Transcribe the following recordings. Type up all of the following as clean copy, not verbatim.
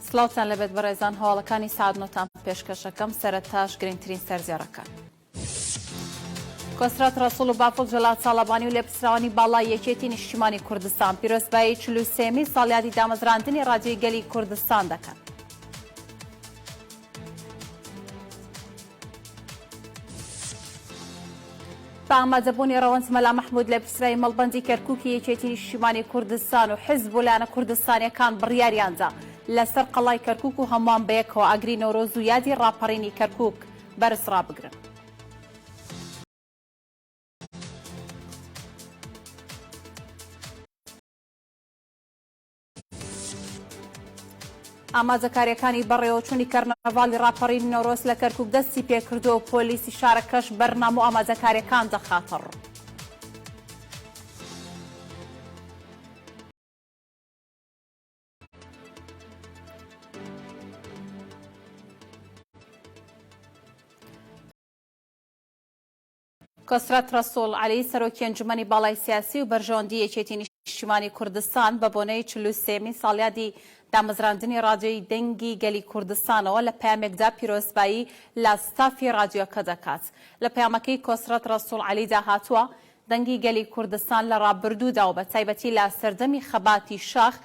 سڵاوتان لەبێت بەڕێزان هەواڵەکانی سعد نۆتان پێشکەشەکەم سەرەتاش گرنگترین سەرزێڕەکان. کۆسرات ڕەسوڵ و بافڵ جەلات ساڵەبانی و لێپرسراوانی باڵای یەکێتی نیشتیمانی کوردستان پیرۆزبایی 43 ساڵیادی دامەزراندنی ڕادیۆی گەلی کوردستان دەکەن. بە ئامادەبوونی ڕەوەند مەلا مەحموود لێپرسرایی مەڵبەندی کەرکووکی یەکێتی نیشتیمانی کوردستان و حیزب و لایەنە کوردستانیەکان بڕیاریاندا لەسەر قەڵای کەرکووک و هەمووان بەیەکەوە ئاگری نەورۆز و یادی ڕاپەڕینی کەرکووک بەرز ڕابگرن. ئاماژەکاریەکانی بەڕێوەچوونی کەرنەڤاڵی ڕاپەڕینی نەورۆز لە کەرکووک دەستی پێکردووە و پۆلیسی شارەکەش بەرنامە و ئاماژەکاریەکان دەخاتە ڕوو. کۆسرات ڕەسوڵ عەلی سەرۆکی ئەنجومەنی باڵای سیاسی و بەرژەوەندی یەکێتی نیشتیمانی کوردستان بە بۆنەی 43 ساڵیادی دامەزراندنی ڕادیۆی دەنگی گەلی کوردستانەوە لە پەیامێکدا پیرۆزبایی لە ستافی ڕادیۆکە دەکات. لە پەیامەکەی کۆسرات ڕەسوڵ عەلیدا هاتووە دەنگی گەلی کوردستان لە ڕابردوودا و بە تایبەتی لە سەردەمی خەباتی شاخ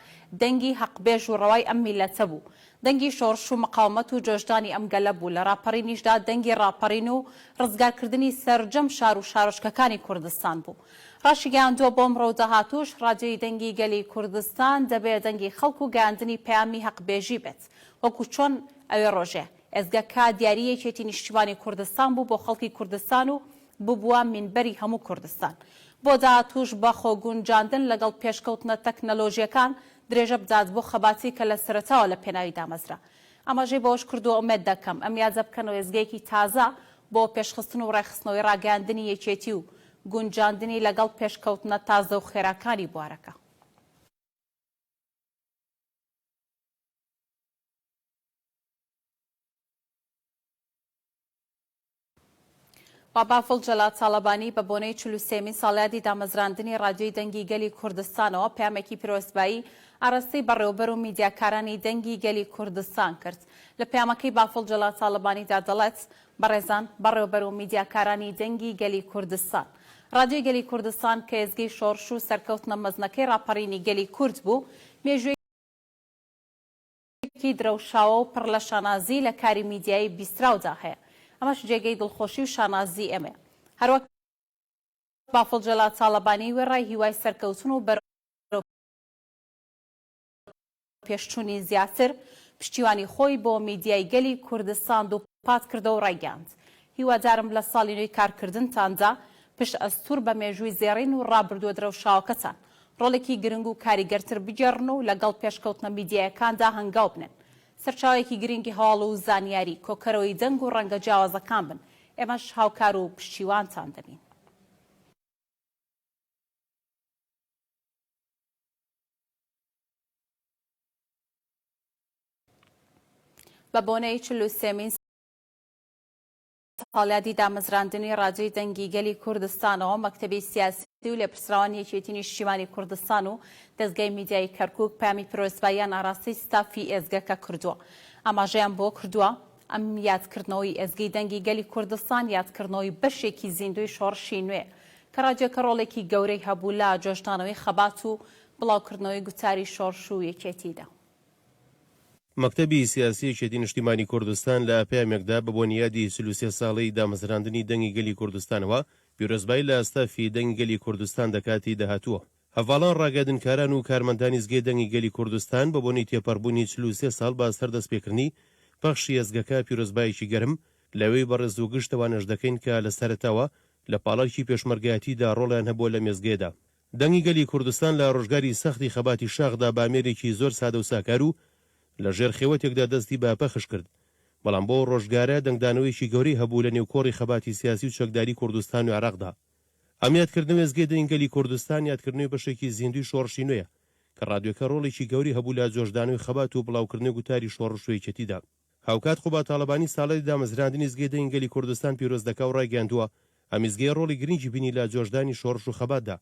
دەنگی حەقبێژ و ڕەوای ئەم میلەتە بوو. دەنگی شۆڕش و مقاومەت و جۆشدانی ئەم گەلە بوو. لە ڕاپەڕینیشدا دەنگی ڕاپەڕین و ڕزگارکردنی سەرجەم شار و شارۆچکەکانی کوردستان بوو. ڕاشی گەیاندووە بۆم ڕەودەهاتوش ڕادیۆی دەنگی گەلی کوردستان دەبێت دەنگی خەڵک و گەیاندنی پەیامی حەقبێژی بێت وەکو چۆن ئەوێ ڕۆژێ ئێزگەکە دیاری یەکێتی نیشتیمانی کوردستان بوو بۆ خەڵکی کوردستان و ببووە مینبەری هەموو کوردستان. بۆ داهاتوش بە خۆگونجاندن لەگەڵ پێشکەوتنە تەکنەلۆژیەکان درێژە بدات بۆ خەباتی کە لە سەرەتاوە لە پێناوی دامەزرا. ئەمەژەی بەوەش کردووە ئومێد دەکەم ئەم یاجە بکەنەوە ئێزگەیەکی تازە بۆ پێشخستن و ڕێخستنەوەی ڕاگەاندنی یەکێتی و گونجاندنی لەگەڵ پێشکەوتنە تازە و خێراکانی بوارەکە. بافڵ جەلات ساڵەبانی بە بۆنەی 43 ساڵیادی دامەزراندنی ڕادیۆی دەنگی گەلی کوردستانەوە پەیامێکی پیرۆزبایی ئاڕاستەی بەڕێوەبەر و میدیاکارانی دەنگی گەلی کوردستان کرد. لە پەیامەکەی بافڵ جەلات ساڵەبانیدا دەڵێت بەڕێزان بەڕێوەبەر و میدیاکارانی دەنگی گەلی کوردستان ڕادیۆی گەلی کوردستان کە ئێزگەی شۆڕش و سەرکەوتنە مەزنەکەی ڕاپەڕینی گەلی کورد بوو مێژوەیەکی درەوشاوە و پڕ لە شانازی لە کاری میدیایی بیستراودا هەیە. ئەمەش جێگەی دڵخۆشی و شانازی ئەمێ. هەروەک بافڵ جەلات ساڵەبانی وێڕای هیوای سەرکەوتن و بەرەو پێشچوونی زیاتر پشتیوانی خۆی بۆ میدیای گەلی کوردستان دووپات کردە و ڕایگەاند. هیوادارم لە ساڵی نوێی کارکردنتاندا پشت ئەستور بە مێژووی زێڕین و ڕابردووە درەوشاوەکەتان ڕۆڵێکی گرنگ و کاریگەرتر بجێڕن و لەگەڵ پێشکەوتنە میدیایەکاندا هەنگاو بنن. سەرچاوێکی گرنگی هەواڵ و زانیاری کۆکەرەوەی دەنگ و ڕەنگە جیاوازەکان بن. ئێمەش هاوکار و پشتیوانتان دەبین. بە بۆنەی 43 ساڵیادی دامەزراندنی ڕادیۆی دەنگی گەلی کوردستانەوە مەکتەبی سیاسی و لێپرسراوانی یەکێتی نیشتیمانی کوردستان و دەستگای میدیای کەرکووک پەیامی پیرۆزباییان ئاڕاستی ستافی ئێزگەکە کردووە. ئاماژەیان بۆ کردووە ئەم یادکردنەوەی ئێزگەی دەنگی گەلی کوردستان یادکردنەوەی بەشێکی زیندوی شۆڕشی نوێ کە ڕادیۆکە ڕۆڵێکی گەورەی هەبوو لە جۆشدانەوەی خەبات و بڵاوکردنەوەی گوتاری شۆڕش و یەکێتیدا. مەکتەبی سیاسی یەکێتی نیشتیمانی کوردستان لە پەیامێکدا بە بۆنیادی 43 ساڵەی دامەزراندنی دەنگی گەلی کوردستانەوە پیرۆزبایی لە ئەستافی دەنگی گەلی کوردستان دەکاتی داهاتووە. هەڤاڵان ڕاگەاندنکاران و کارمەندانی زگەی دەنگی گەلی کوردستان بە بۆنەی تێپەڕبوونی 43 ساڵ بە سەردەستپێکردنی پەخشی ئێزگەکە پیرۆزبایەکی گەرم لەوەی بەڕێز و گشتەوانەش دەکەین کە لە سەرەتاوە لە پاڵەکی پێشمەرگایەتیدا ڕۆڵیان هەبووە لە مێزگێدا. دەنگی گەلی کوردستان لە ڕۆژگاری سەختی خەباتی شاخدا بامێرێکی زۆر سادە و ساکار و لە ژێر خێوەتێکدا دەستی بە پەخش کرد. بەڵام بۆ ڕۆژگارە دەنگدانەوەیکی گەورەی هەبوو لە نێوکۆڕی خەباتی سیاسی و چەکداری کوردستان و عێراقدا. ئەم یادکردنەوەی ئێزگەی دەنگی گەلی کوردستان یادکردنەوەی بەشێکی زیندوی شۆڕشی نوێیە کە ڕادیۆکە ڕۆڵێکی گەوری هەبوو لە جۆشدانەوەی خەبات و بڵاوکردنەوەی گوتاری شۆڕش و یەکێتیدا. هاوکات خوبا تاڵەبانی ساڵەی دامەزراندنی ئێزگەی دەنگی گەلی کوردستان پیرۆز دەکا و ڕایگەاندووە ئەم ئێزگەی ڕۆڵی گرنگی بینی لە جۆشدانی شۆڕش و خەباتدا.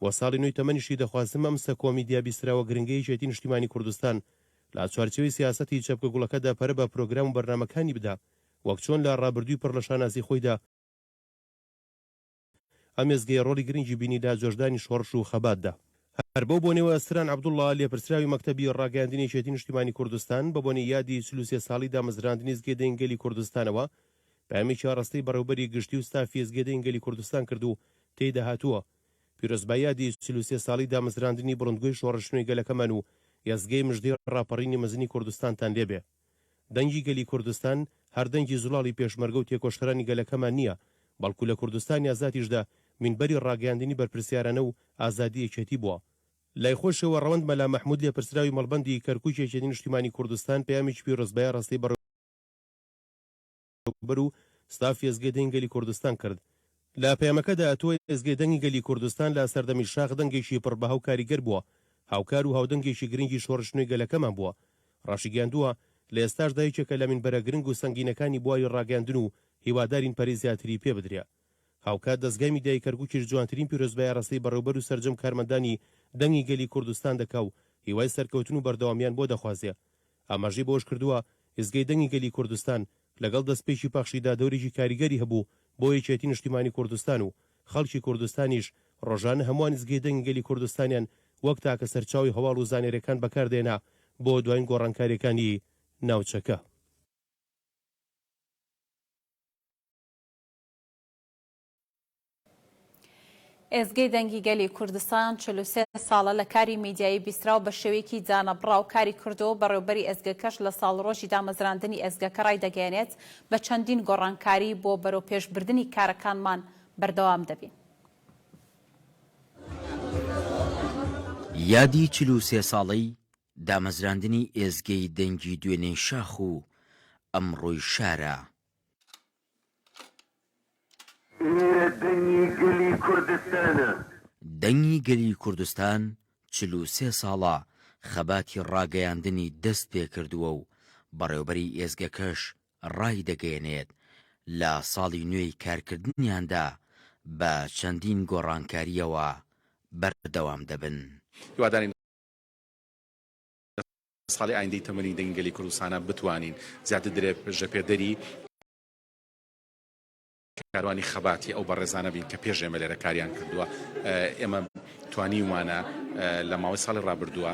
بۆ ساڵی نوێی تەمەنیشی دەخوازم ئەم سە کۆمیدیا بیستراوە گرنگەی یەکێتی نیشتیمانی کوردستان لا چوارچەوەی سیاسەتی چەپکە گوڵەکەدا پەرە بە پرۆگرام و بەرنامەکانی بدا وەک چۆن لە ڕابردووی پڕ لە شانازی خۆیدا ئەم ێزگەی ڕۆڵی گرنگی بینیدا جۆشدانی شۆڕش و خەباتدا. هەر بەو بۆنەوە ئەستران عەبدوڵڵا لێپرسراوی مەکتەبی ڕاگەیاندنی یەکێتی نیشتیمانی کوردستان بە بۆنەی یادی 33 ساڵی دامەزراندنی زگێدەی ئەنگەلی کوردستانەوە پامێکی ڕستەی بەڕێوەبەری گشتی و ستافی زگێدەی ئەنگەلی کوردستان کرد و تێیدا هاتووە پیرۆزبایی یادی 33 ساڵی دامەزراندنی بڕندگۆی شۆڕشنووی گەلەکەمان و یاسگەی مژدەی ڕاپەڕینی مەزنی کوردستانتان لێبێ. دەنگی گەلی کوردستان هەردەنگی زوڵاڵی پێشمەرگە و تێکۆشترانی گەلەکەمان نییە، بەڵکو لە کوردستانی ئازادیشدا مینبەری ڕاگەیاندنی بەرپرسیارانە و ئازادی یەکێتی بووە. لای خۆشەوە ڕەوەند مەلا مەحموود لێپرسراوی مەڵبەندی کەرکووک یەکێتی نیشتیمانی کوردستان پەیامێکی پیرۆزبایی ڕستەی بەڕێوەبەر و ستافی ئێزگەی ئەنگەلی کوردستان کرد. لە پەیامەکەدا ئەتۆی ئێزگەی دەنگی گەلی کوردستان لە سەردەمی شاخ دەنگێکی پڕبەها و کاریگەر بووە، هاوکار و هاودەنگێکی گرنگی شۆڕشنووی گەلەکەمان بووە. ڕاشیگەاندووە لە ئێستاشدا یەکێکە لە مینبەرە گرنگ و سەنگینەکانی بواری ڕاگەاندن و هیوادارین پەری زیاتری پێ بدرێ. هاوکات دەستگای میدیای کەرکووکیش جوانترین پیرۆزبایی ڕستەی بەڕێوەبەر و سەرجەم کارمەندانی دەنگی گەلی کوردستان دەکا و هیوای سەرکەوتن و بەردەوامیان بۆ دەخوازێ. ئاماژەی بۆش کردووە ئێزگەی دەنگی گەلی کوردستان لەگەڵ دەستپێکی پەخشیدا دەورێکی کاریگەری هەبوو بۆ یەکێتی نیشتیمانی کوردستان و خەڵکی کوردستانیش ڕۆژانە هەمووان ئێزگەی دەنگی گەلی کوردستانیان وەک تاکە سەرچاوی هەواڵ و زانێرەکان بەکاردێنا بۆ دوایین گۆڕانکاریەکانی ناوچەکە. ئێزگەی دەنگی گەلی کوردستان 43 ساڵە لە کاری میدیایی بیستراو بە شێوەیەکی جانەبڕا و کاری کردەوە بەڕێوەبەری ئێزگەکەش لە ساڵڕۆژی دامەزراندنی ئێزگەکە ڕای دەگەێنێت بە چەندین گۆڕانکاری بۆ بەرەوپێشبردننی کارەکانمان بەردەوام دەبین. یادی 43 ساڵەی دامەزراندنی ئێزگەی دەنگی دوێنەی شاخ و ئەمڕۆی شارە. دەنگی گەلی کوردستان 43 ساڵە خەباتی ڕاگەیاندنی دەست پێ کردووە و بەڕێوەبەری ئێزگەکەش ڕای دەگەێنێت لە ساڵی نوێی کارکردنیاندا بە چەندین گۆڕانکاریەوە بەردەوام دەبن. هیوادارین ساڵی ئایندەی تەمەنی دەنگی گەلی کوردستانە بتوانین زیاتر ژەپێدەری کاروانی خەباتی ئەو بەڕێزانە بین کە پێش ئێمە لێرە کاریان کردووە. ئێمە توانیوانە لە ماوەی ساڵی ڕابردووە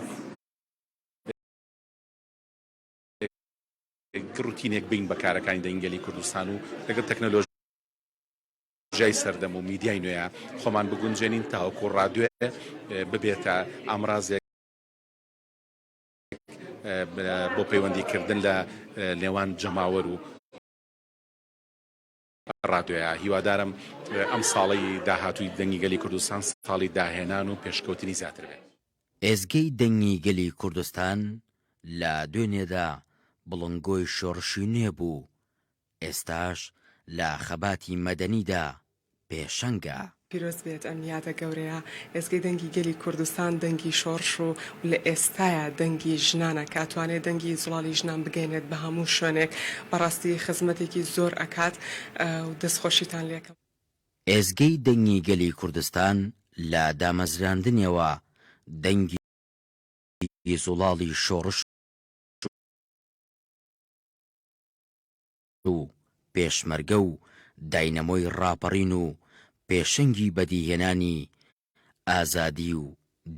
ڕوتینێک بین بە کارەکانی دەنگی گەلی کوردستان و لەگەڵ تەکنۆلۆژیای سەردەم و میدیای نوێیە خۆمان بگونجێنین تاوەکو ڕادیۆ ببێتە ئامڕازێک بۆ پەیوەندیکردن لە نێوان جەماوەر و ڕادیۆیە. هیوادارم ئەم ساڵی داهاتووی دەنگی گەلی کوردستان ساڵی داهێنان و پێشکەوتنی زیاتر بێت. ئێزگەی دەنگی گەلی کوردستان لە دوێنێدا بڵنگۆی شۆڕشی نوێ بوو، ئێستاش لە خەباتی مەدەنیدا پێشەنگە. پیرۆز بێت ئەم یادە گەورەیە. ئێزگەی دەنگی گەلی کوردستان دەنگی شۆڕش و لە ئێستایە دەنگی ژنانە کاتوانێت دەنگی زوڵاڵی ژنان بگەێنێت بە هەموو شوێنێک. بەڕاستی خزمەتێکی زۆر ئەکات و دەستخۆشیتان لێکم. ئێزگەی دەنگی گەلی کوردستان لە دامەزراندنیەوە دەنگی زوڵاڵی شۆڕش و پێشمەرگە و داینەمۆی ڕاپەڕین و پێشەنگی بەدیهێنانی ئازادی و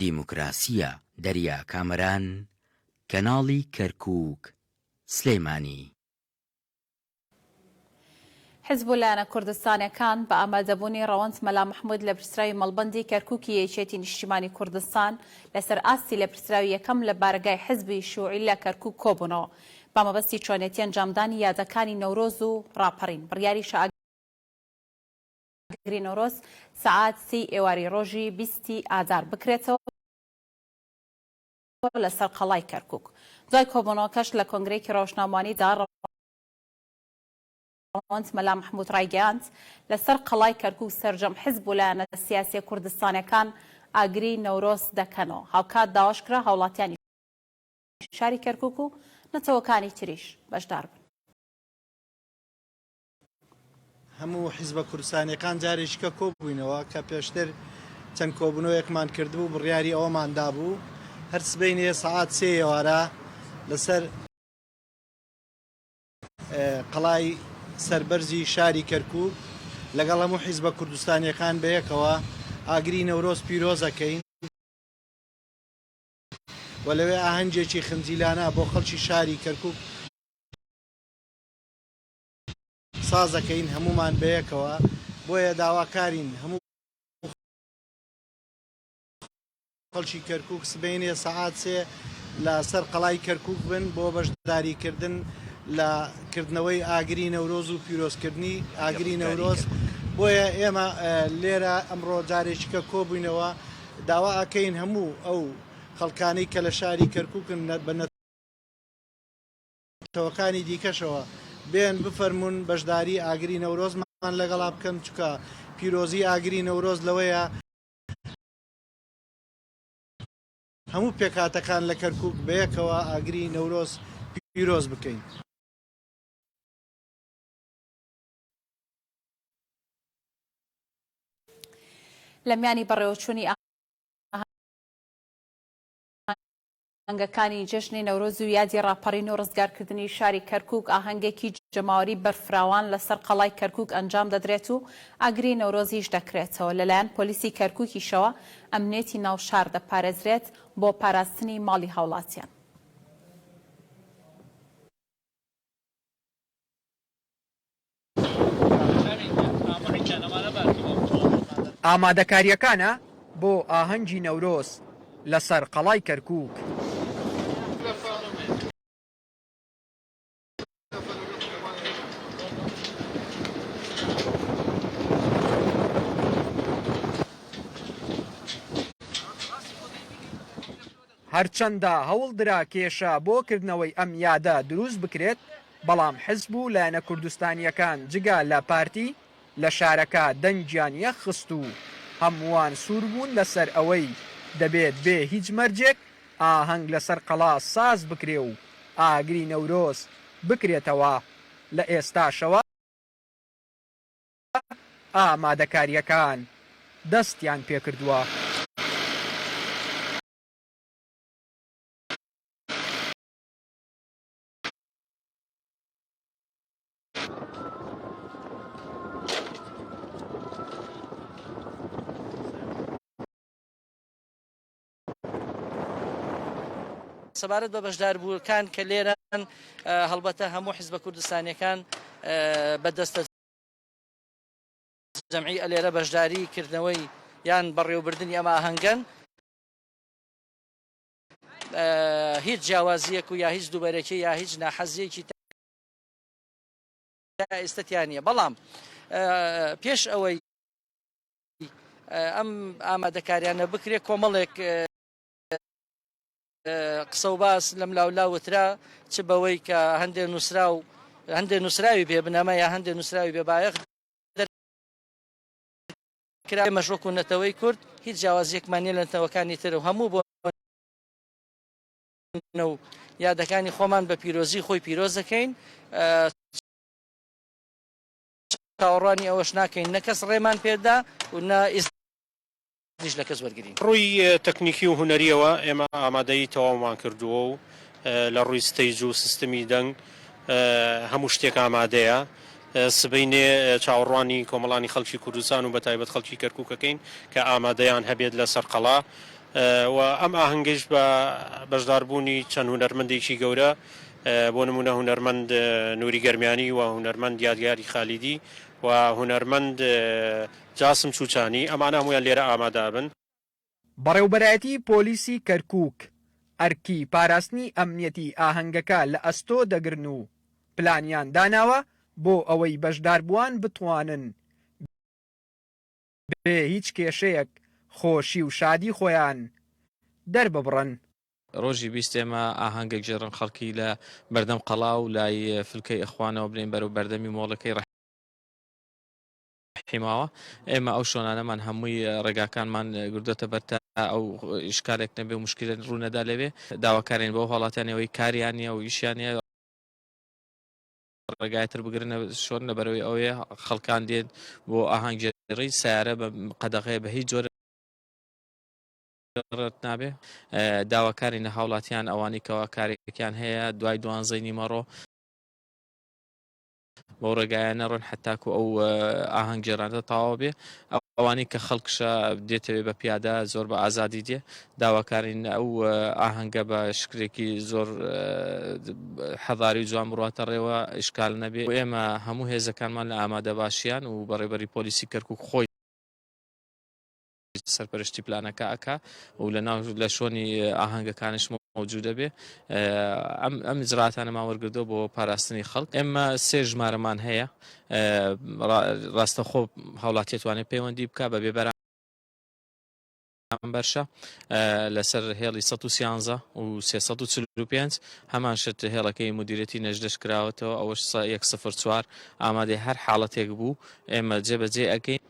دیموکراسیە. دەریا کامەران، کەناڵی کەرکووک، سلێمانی. حیزبولایەنە کوردستانیەکان بە ئامادەبوونی ڕەوەند مەلا مەحموود لە پرسراوی مەڵبەندی کەرکووکی یەکێتی نیشتیمانی کوردستان لەسەر ئاستی لە پرسراوی یەکەم لە بارگای حیزبی شیوعی لە کەرکووک کۆبوونەوە بە مەبەستی چۆنێتی ئەنجامدانی یادەکانی نەورۆز و ڕاپەڕین. بڕیاری شاگری نەورۆز سەعات 30 ئێواری ڕۆژی 20 ئازار بکرێتەوە لەسەر قەڵای کەرکووک. دوای کۆبوونەوەکەش لە کۆنگرێکی ڕۆژنامەوانیدا ڕەوەند مەلا مەحموود ڕایگەیاند لەسەر قەڵای کەرکووک سەرجەم حیزبولایەنە سیاسی کوردستانیەکان ئاگری نەورۆز دەکەنەوە. هاوکات داواشکرا هاوڵاتیانی شاری کەرکووک و نەتەوەکانی تریش بەشدار بن. هەموو حیزبە کوردستانیەکان جارێکیکە کۆبووینەوە کە پێشتر چەند کۆبوونەوەیەکمان کردبوو بڕیاری ئەوەماندا بوو هەر سبەینێ سەعات 3 ئێوارە لەسەر قەڵای سەربەرزی شاری کەرکووک لەگەڵ هەموو حیزبە کوردستانیەکان بەیەکەوە ئاگری نەورۆز پیرۆزەکەین و لەوێ ئاهەنگێکی خنجیلانە بۆ خەڵکی شاری کەرکووک سازەکەین هەمومان بەیەکەوە بۆیە داواکارین هەموو خەڵکی کەرکووک سبەینێ سەعات سێ لە سەر قەڵای کەرکووک بن بۆ بەشداریکردن لە کردنەوەی ئاگری نەورۆز و پیرۆزکردنی ئاگری نەورۆز بۆیە ئێمە لێرە ئەمڕۆ جارێکیکە کۆبووینەوە داوا ئەکەین هەموو ئەو خەڵکانەی کە لە شاری کەرکووکن بە نەتەوەکانی دیکەشەوە بێن بفەرمونون بەشداری ئاگری نەورۆزمان لەگەڵا بکەن چکە پیرۆزی ئاگری نەورۆز لەوەیە هەموو پێکاتەکان لە کەرکووک بەیەکەوە ئاگری نەورۆز پیرۆز بکەین. لە میانی بەڕێوەچوونی ئاهەنگەکانی جژنی نەورۆز و یادی ڕاپەڕین و ڕزگارکردنی شاری کەرکووک ئاهەنگێکی جەماوەری بەرفراوان لەسەر قەڵای کەرکووک ئەنجام دەدرێت و ئاگری نەورۆزیش دەکرێتەوە. لەلایەن پۆلیسی کەرکووکیشەوە ئەمنێتی ناو شار دەپارێزرێت بۆ پاراستنی ماڵی هاوڵاتیان. ئامادەکاریەکانە بۆ ئاهەنگی نەورۆز لەسەر قەڵای کەرکووک. هەرچەندە هەوڵدرا کێشە بۆ کردنەوەی ئەم یادە دروست بکرێت بەڵام حزب و لایەنە کوردستانیەکان جگا لە پارتی لە شارەکە دەنگیان یەخست و هەمووان سوور بوون لەسەر ئەوەی دەبێت بێ هیچ مەرجێک ئاهەنگ لەسەر قەڵا ساز بکرێ و ئاگری نەورۆز بکرێتەوە. لە ئێستاشەوە ئامادەکاریەکان دەستیان پێکردووە. سەبارەت بە بەشداربووەکان کە لێران هەڵبەتە هەموو حیزبە کوردستانیەکان بەدەستە جەمعی ئەلێرە بەشداری کردنەوەی یان بەڕێوەبردننی ئەمە ئاهەنگەن هیچ جیاوازیەک و یا هیچ دووبەرەکی یا هیچ ناحەزیەکی ئێستەتیانە. بەڵام پێش ئەوەی ئەم ئامادەکاریانە بکرێت کۆمەڵێک قسە و باس لەم لاولاوترا چ بەوەی کە هەندێک نووسراوی بێ بنەمە یا هەندێک نووسراوی بێ بایەخ کرا مەشۆک و نەتەوەی کورد هیچ جیاوازیەکمانە لە نەتەوەکانی تر و هەموو بۆ و یادەکانی خۆمان بە پیرۆزی خۆی پیرۆز دەکەین. تاوەڕوانی ئەوەش ناکەین نە کەس ڕێمان پێدا و نە لە کەس وەرگین. ڕووی تەکنیکی و هوەریەوە ئێمە ئامادەی تەواومان کردووە و لە ڕووی ستەیج و سیستمی دەنگ هەموو شتێک ئامادەیە. سبەینێ چاوەڕوانی کۆمەڵانی خەڵکی کوردستان و بەتایبەت خەڵکی کەرکووکەکەین کە ئامادەیان هەبێت لە سەر قەڵا و ئەم ئاهەنگش بە بەشداربوونی چەند هونەرمەندێکی گەورە بۆ نمونە هونەرمەند نووری گەرمیانی و هونەرمەند یادگاری خالیدی و هونەرمەند جاسم چوچانی ئەمانە هەمویان لێرە ئامادە بن. بەڕێوبەرایەتی پۆلیسی کەرکووک ئەرکی پاراستنی ئەمنیەتی ئاهەنگەکە لە ئەستۆ دەگرن و پلانیان داناوە بۆ ئەوەی بەشداربووان بتوانن بێ هیچ کێشەیەک خۆشی و شادی خۆیان دەرببڕن. ڕۆژی بیستێمە ئاهەنگێک جێڕن خەڵکی لە بەردەم قەڵا و لای فلکەی ئەخوانەوە بنین بەرەو بەردەمی مۆڵەکەی ڕحیماوە. ئێمە ئەو شۆنانەمان هەمووی ڕێگاکانمان گردوتە بەرتا ئەو شکارێک نەبێ و مشکلە ڕوونەدا لەوێ داواکارین بۆ هەڵاتیانەوەی کاریانە و ئیشیانە ڕێگایتر بگرنە شۆن لە بەرەوەی ئەوەیە خەڵکان دێن بۆ ئاهەنگجێڕی سیارە بە قەدەغەیە بە هیچ جۆرە گەڕێت نابێ داواکاری لە هاوڵاتیان ئەوانی کەوا کارێکیان هەیە دوای 12 نیمەڕۆ بۆ ڕێگایانە ڕۆن حتاکو ئەو ئاهەنگ جێرانە تەواو بێ ئەوانی کە خەڵکشە دێتەوێ بە پیادە زۆر بە ئازادی دێ داواکارین ئەو ئاهەنگە بە شکرێکی زۆر حەضاری و جوان بڕاتە ڕێوە ئیشکال نەبێ ئێمە هەموو هێزەکانمان لە ئامادە باشیان و بەڕێبەری پۆلیسی کەرکووک خۆی سەرپەرشتی پلانەکە ئەکا و لە شۆنی ئاهەنگەکانش موجودە بێ ئەم ئجراتانەما وەرگردۆ بۆ پاراستنی خەڵک ئێمە 3 ژمارەمان هەیە ڕاستەخۆ هاوڵاتیەتوانێت پەیوەندی بکە بە بێبەران بەرشە لەسەر هێڵی 113 و 345 هەمان شت هێڵەکەی مدیرەتی نەژدەش کراوەتەوە ئەوەش 104 ئامادەی هەر حاڵەتێک بوو ئێمە جێبەجێ ئەەکەین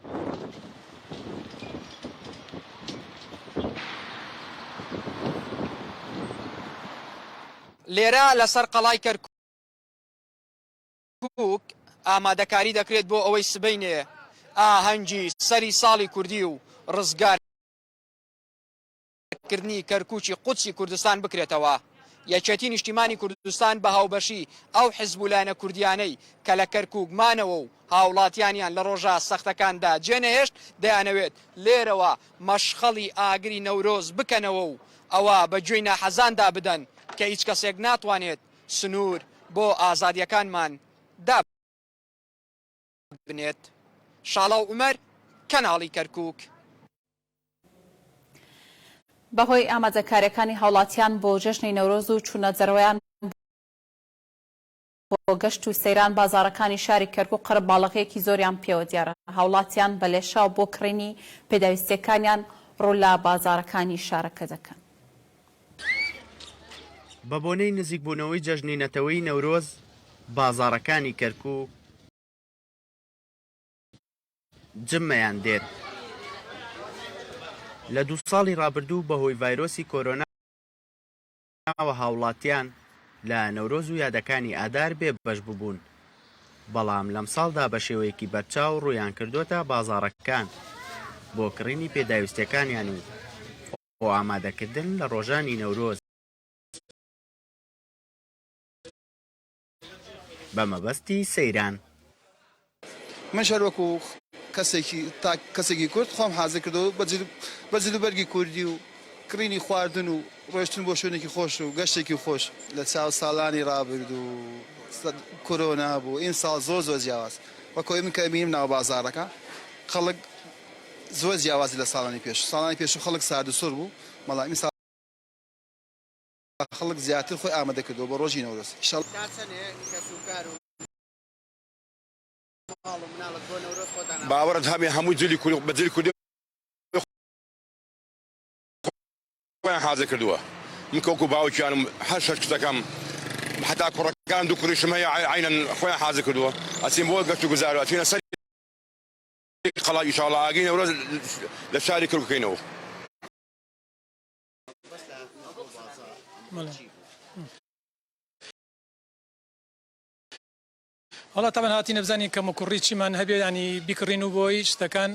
لێرە لەسەر قەڵای کەرکووک ئامادەکاری دەکرێت بۆ ئەوەی سبەینێ ئاهەنگی سەری ساڵی کوردی و ڕزگارکردنی کەرکووکی قودسی کوردستان بکرێتەوە یەکێتی نیشتیمانی کوردستان بە هاوبەشی ئەو حیزبولانە کوردیانەی کە لە کەرکووک مانەوە و هاوڵاتیانیان لە ڕۆژە سەختەکاندا جێنەهێشت دەیانەوێت لێرەوە مەشخەڵی ئاگری نەورۆز بکەنەوە و ئەوە بە گوێی ناحەزاندا بدەن کە هیچ کەسێک ناتوانێت سنوور بۆ ئازادیەکانمان دابنێت. شاڵاو عومەر، کەناڵی کەرکووک. بەهۆی ئامادەکاریەکانی هاوڵاتیان بۆ ژەژنی نەورۆز و چوونەجەرەوەیان بۆ گەشت و سەیران بازارەکانی شاری کەرکووک قەرب باڵغەیەکی زۆریان پێوە دیارە. هاوڵاتیان بە لێشا و بۆ کڕینی پێداویستیەکانیان ڕوو لە بازارەکانی شارەکە دەکەن. بە بۆنەی نزیکبوونەوەی جەژنی نەتەوەی نەورۆز بازارەکانی کەرکووک جممەیان دێت. لە 2 ساڵی ڕابردوو بەهۆی ڤایرۆسی کۆرۆناوە هاوڵاتیان لە نەورۆز و یادەکانی ئادار بێ بەش ببوون، بەڵام لەم ساڵدا بە شێوەیەکی بەرچاو ڕوویان کردوتە بازارەکان بۆ کڕینی پێداویستەکانیان و بۆ ئامادەکردن لە ڕۆژانی نەورۆز بە مەبەستی سەیران. من شەروەکو کەسێکی کورد خۆم حازر کردەوە بەجل و بەرگی کوردی و کڕینی خواردن و ڕۆشتن بۆ شوێنێکی خۆش و گەشتێکی خۆش لە چاو ساڵانی ڕابرد و کۆرۆنا بوو. ئین ساڵ زۆر جیاواز وەکۆی من کە ئەبینیم ناو بازارەکە خەڵک زۆر جیاوازی لە ساڵانی پێش و خەڵک سادوسۆر بوو، مەڵام ئین ساڵ خەڵک زیاتر خۆی ئامادە کردەوە بۆ ڕۆژی نەورۆز. باوەڕت هەبێ هەموو جلی بەجلی کوردی خۆیان حازر کردووە. من کەوکو باوکیانم هەر شەش کچەکەم حتا کوڕەکان دوو کوڕیشم هەیە عینەن خۆیان حازر کردووە ئەچین بۆ گەشت و گوزار و ئەچینە سەری قەڵا ئیشاڵڵا ئاگەی نەورۆز لە شاری کەرکووک بکەینەوە. هەڵا تاوان هاتیینە بزانین کە مەکوڕی چیمان هەبێ ینی بیکڕین و بۆی شتەکان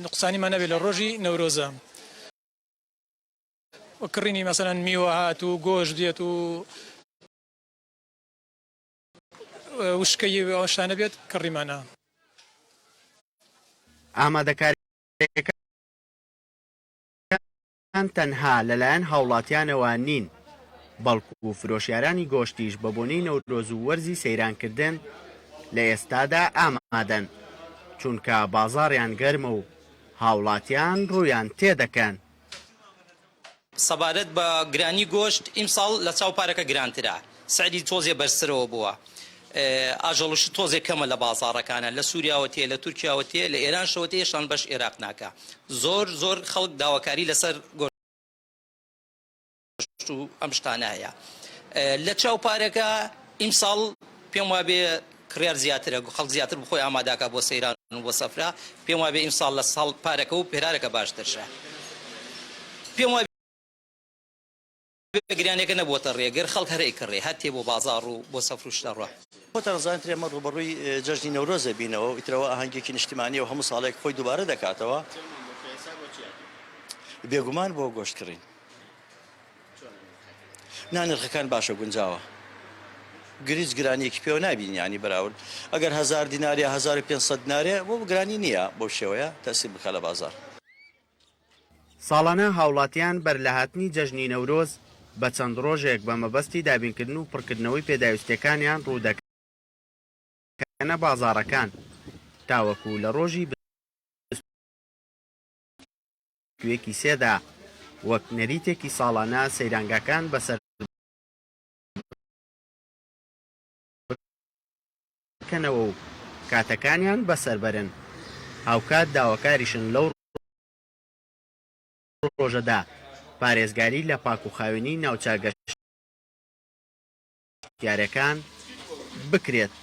نقصانیمان نەبێت لە ڕۆژی نەورۆزە. وەکڕینی مەسەلەن میوە هات و گۆشت دێت و وشکەی ئەوشتانە بێت کڕیمانە. ئامادەکاریەکان تەنها لەلایەن هاوڵاتیانەوە نین، بەڵکو و فرۆشیارانی گۆشتیش بە بۆنەی نەورۆز و وەرزی سەیرانکردن لە ئێستادا ئامادەن، چونکە بازاڕیان گەرمە و هاوڵاتیان ڕوویان تێدەکەن. سەبارەت بە گرانی گۆشت ئیمساڵ لە چاو پارەکە گرانترە، سعری تۆزێ بەرزترەوە بووە، ئاژەڵش تۆزێ کەمە لە بازاڕەکانە، لە سووریاوە تێ، لە تورکیاوە تێ، لە ئێران شەوە تێشان بەش عێراق ناکە. زۆر خەڵک داواکاری لەسەر گۆشت و ئەم شتانە هەیە. لە چاو پارەکە ئیمساڵ پێم وابێ کڕیار زیاترە، خەڵک زیاتر بخۆی ئاماداکە بۆ سەیران و بۆ سەفرا. پێم وابێ ئیمساڵ لە ساڵ پارەکە و پێرارەکە باشترشە. پێم وابێ گرانەکە نەبووەتە ڕێگەر خەڵک هەرەی کڕێ هەتێ بۆ بازاڕ و بۆ سەفر و شتە ڕۆ. بۆتە ڕزانتر ئێمە ڕوبەڕووی جەژنی نەورۆزە بینەوە، ئیترەوە ئاهەنگێکی نیشتیمانی و هەموو ساڵێک خۆی دووبارە دەکاتەوە. بێگومان بۆ گۆشتکڕین نانرخەکان باشە گونجاوە گریز گرانیەکی پێوە نبینی ینی بەراورد ئەگەر 1000 دیناریە 1500 دینارێ بۆ گرانی نییە بۆ شێوەیە تەسیر بکە لە بازار ساڵانە هاوڵاتیان بەر لە هاتنی جەژنی نەورۆز بە چەند ڕۆژێک بە مەبەستی دابینکردن و پڕکردنەوەی پێداویستەکانیان ڕوودەکەنە بازاڕەکان تاوەکو لە ڕۆژی کوێکی سێدا وەک نەریتێکی ساڵانە سەیرانگاکان بەسەر بکەنەوە و کاتەکانیان بەسەربەرن هاوکات داواکاریشن لەو ڕۆژەدا پارێزگاری لە پاک و خاوێنی ناوچەگەشتیارەکان بکرێت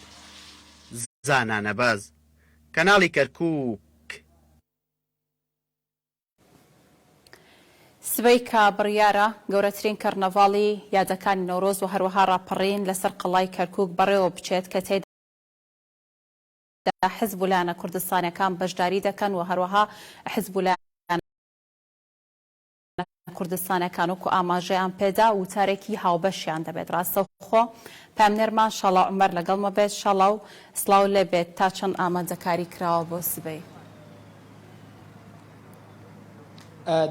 زانانە باز کەناڵی کەرکووک سبەی کە بڕیارە گەورەترین کەرنەڤاڵی یادەکانی نەورۆز و هەروەها ڕاپەڕین لەسەر قەڵای کەرکووک بەڕێوە بچێت کە تێدا حزبولانە کوردستانەکان بەشداری دەکەن و هەروەها حزبولانە کوردستانەکان وکو ئاماژەیان پێدا وتارێکی هاوبەشیان دەبێت ڕاستەوخۆ پامنێرمان شەڵاو عومەر لەگەڵمە بێت شەڵاو سڵاو لێبێت تا چەند ئامادەکاری کراوە بۆ سبەی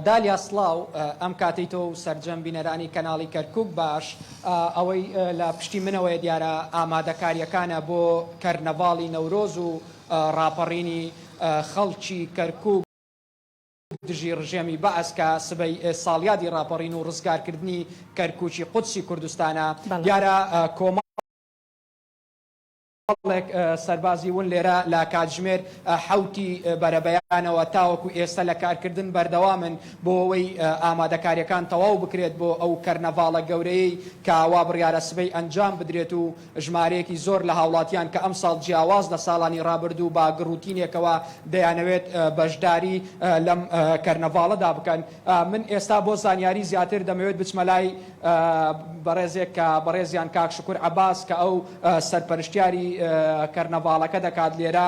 دالیا سڵاو ئەم کاتەی تۆ سەرجەم بینەرانی کەناڵی کەرکووک باش ئەوەی لە پشتی منەوەی دیارە ئامادەکاریەکانە بۆ کەرنەڤاڵی نەورۆز و ڕاپەڕینی خەڵکی کەرکووک دژی ڕژێمی بەعسکە سبەی ساڵیادی ڕاپەڕین و ڕزگارکردنی کەرکووکی قودسی کوردستانە دیارە کۆمەڵێک سەربازی ون لێرە لە کاتژمێر حوتی بەرەبەیانەوە تاوەکو ئێستا لە کارکردن بەردەوامن بۆ ئەوەی ئامادەکاریەکان تەواو بکرێت بۆ ئەو کەرنەڤاڵە گەورەی کە ئاوا بڕیارە سبەی ئەنجام بدرێت و ژمارەیەکی زۆر لە هاوڵاتیان کە ئەم ساڵ جیاواز لە ساڵانی ڕابردوو با گڕوتینێکەوە دەیانەوێت بەشداری لەم کەرنەڤاڵەدا بکەن من ئێستا بۆ زانیاری زیاتر دەمەوێت بچمە لای بەڕێزێک کە بەڕێزیان کاک شکور عەباس کە ئەو سەرپەرشتیاری کەرنەڤاڵەکە دەکات لێرە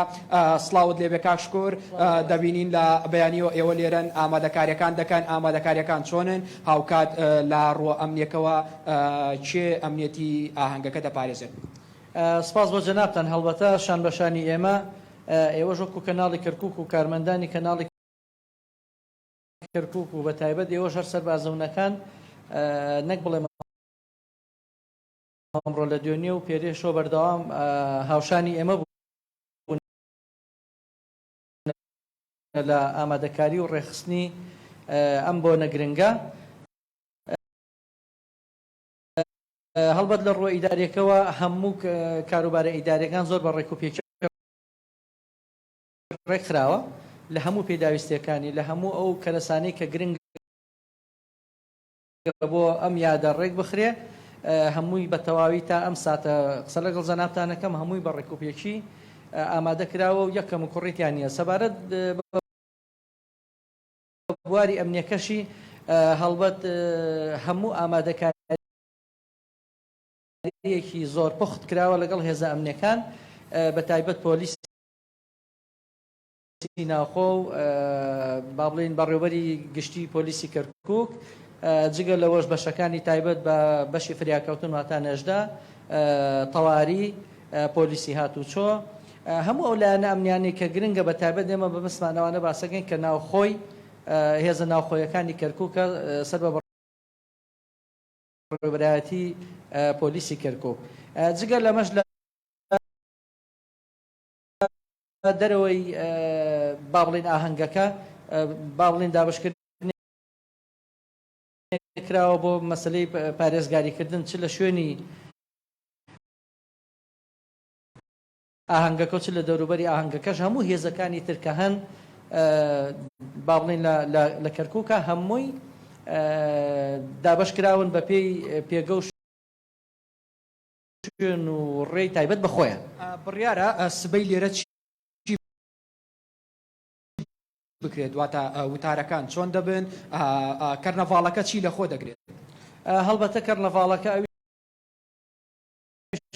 سڵاوت لێبێ کاک شکور دەبینین لە بەیانیەوە ئێوە لێرەن ئامادەکاریەکان دەکەن ئامادەکاریەکان چۆنن هاوکات لە ڕۆ ئەمنیەکەوە چێ ئەمنیەتی ئاهەنگەکە دەپارێزێت سپاس بۆ جەنابتان هەڵبەتە شان بەشانی ئێمە ئێوە ژۆک و کەناڵی کەرکووک و کارمەندانی کەناڵی کەرکووک و بە تایبەت ئێوە ژەر سەربازەونەکان نەک بڵێم ئەمڕۆ لە دوێنێ و پێرێشۆ بەردەوام هاوشانی ئێمە بوون لە ئامادەکاری و ڕێخستنی ئەم بۆ نەگرنگە هەڵبەت لە ڕۆ ئیدارەکەەوە هەموو کاروبارە ئیدارەکان زۆر بە ڕێکوپێکی ڕێکخراوە لە هەموو پێداویستەکانی لە هەموو ئەو کەرەسانەی کە گرنگ بۆ ئەم یادە ڕێک بخرێ هەمووی بە تەواوی تا ئەم ساتە قسە لەگەڵ جەنابتانەکەم هەمووی بە ڕێکوپێکی ئامادە کراوە و یەکەم و کوڕیتیان نییە سەبارەت بواری ئەمنیەکەشی هەڵبەت هەموو ئامادەکاریەکی زۆر پخت کراوە لەگەڵ هێزە ئەمنیەکان بە تایبەت پۆلیسی ناوخۆ و با بڵێن بەڕێوەبەری گشتی پۆلیسی کەرکووک جگە لەوەش بەشەکانی تایبەت بە بەشی فریاکەوتن واتە نێژدا تەواری پۆلیسی هاتوچۆ هەموو ئەو لایەنە ئەمنیانی کە گرنگە بە تایبەت ئێمە بەمەسمانەوانە باسەکەین کە ناوخۆی هێزە ناوخۆیەکانی کەرکووکە سەر بە بەڕێوەبەرایەتی پۆلیسی کەرکووک جگە لەمەش لە دەرەوەی با بڵێن ئاهەنگەکە با بڵێن دابشکردن کراوە بۆ مەسلەی پارێزگاریکردن چ لە شوێنی ئاهەنگەکە چ لە دەوروبەری ئاهەنگەکەش هەموو هێزەکانی ترکە هەن با بڵێن لە کەرکووکە هەمووی دابشکراون بە پێی پێگە و شوێن و ڕێی تایبەت بەخۆیان بڕیارە سبەی لێرە بکرێت واتە وتارەکان چۆن دەبن کەرنەڤاڵەکە چی لە خۆ دەگرێت هەڵبەتە کەرنەڤاڵەکە ئەوی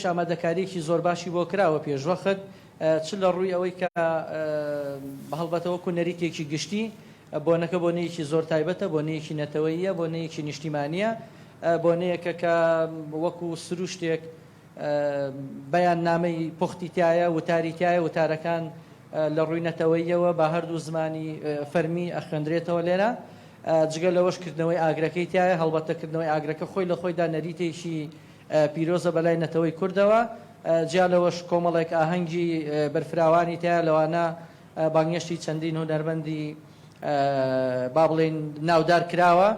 ئامادەکاریەکی زۆر باشی بۆ کراوە پێشوەخت چ لە ڕووی ئەوەی کە هەڵبەتەوەکو نەریتێکی گشتی بۆنەکە بۆنەیەکی زۆر تایبەتە، بۆنەیەکی نەتەوەییە، بۆنەیەکی نیشتیمانیە، بۆنەیەکە کە وەکو سروشتێک بەیان نامەی پوختی تایە، وتاری تایە، وتارەکان لە ڕووی نەتەوەییەوە بە هەردوو زمانی فەرمی ئەخوێندرێتەوە لێرە. جگە لەوەش کردنەوەی ئاگرەکەی تایە، هەڵبەتەکردنەوەی ئاگرەکە خۆی لە خۆیدا نەریتێکی پیرۆزە بەلای نەتەوەی کوردەوە. جیا لەوەش کۆمەڵێک ئاهەنگی بەرفراوانی تایە، لەوانە بانگێشتی چەندین هونەرمەندی با بڵێن ناودار کراوە.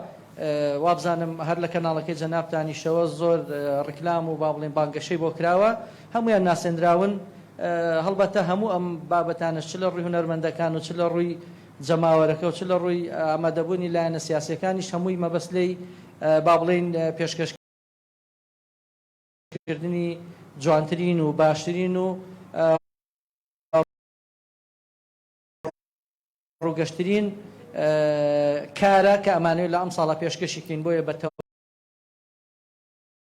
وابزانم هەر لە کەناڵەکەی جەنابتانیشەوە زۆر ڕکلام و با بڵێن بانگەشەی بۆ کراوە، هەمویان ناسێنراون. هەڵبەتە هەموو ئەم بابەتانە چ لە ڕووی هونەرمەندەکان و چ لە ڕووی جەماوەرەکە و چ لە ڕووی ئامادەبوونی لایەنە سیاسیەکانیش هەمووی مەبەستلەی با بڵێن پێشکەشکردنی جوانترین و باشترین و ڕووگەشترین کارە کە ئەمانەوێت لە ئەم ساڵە پێشکەشیکەین. بۆیە بە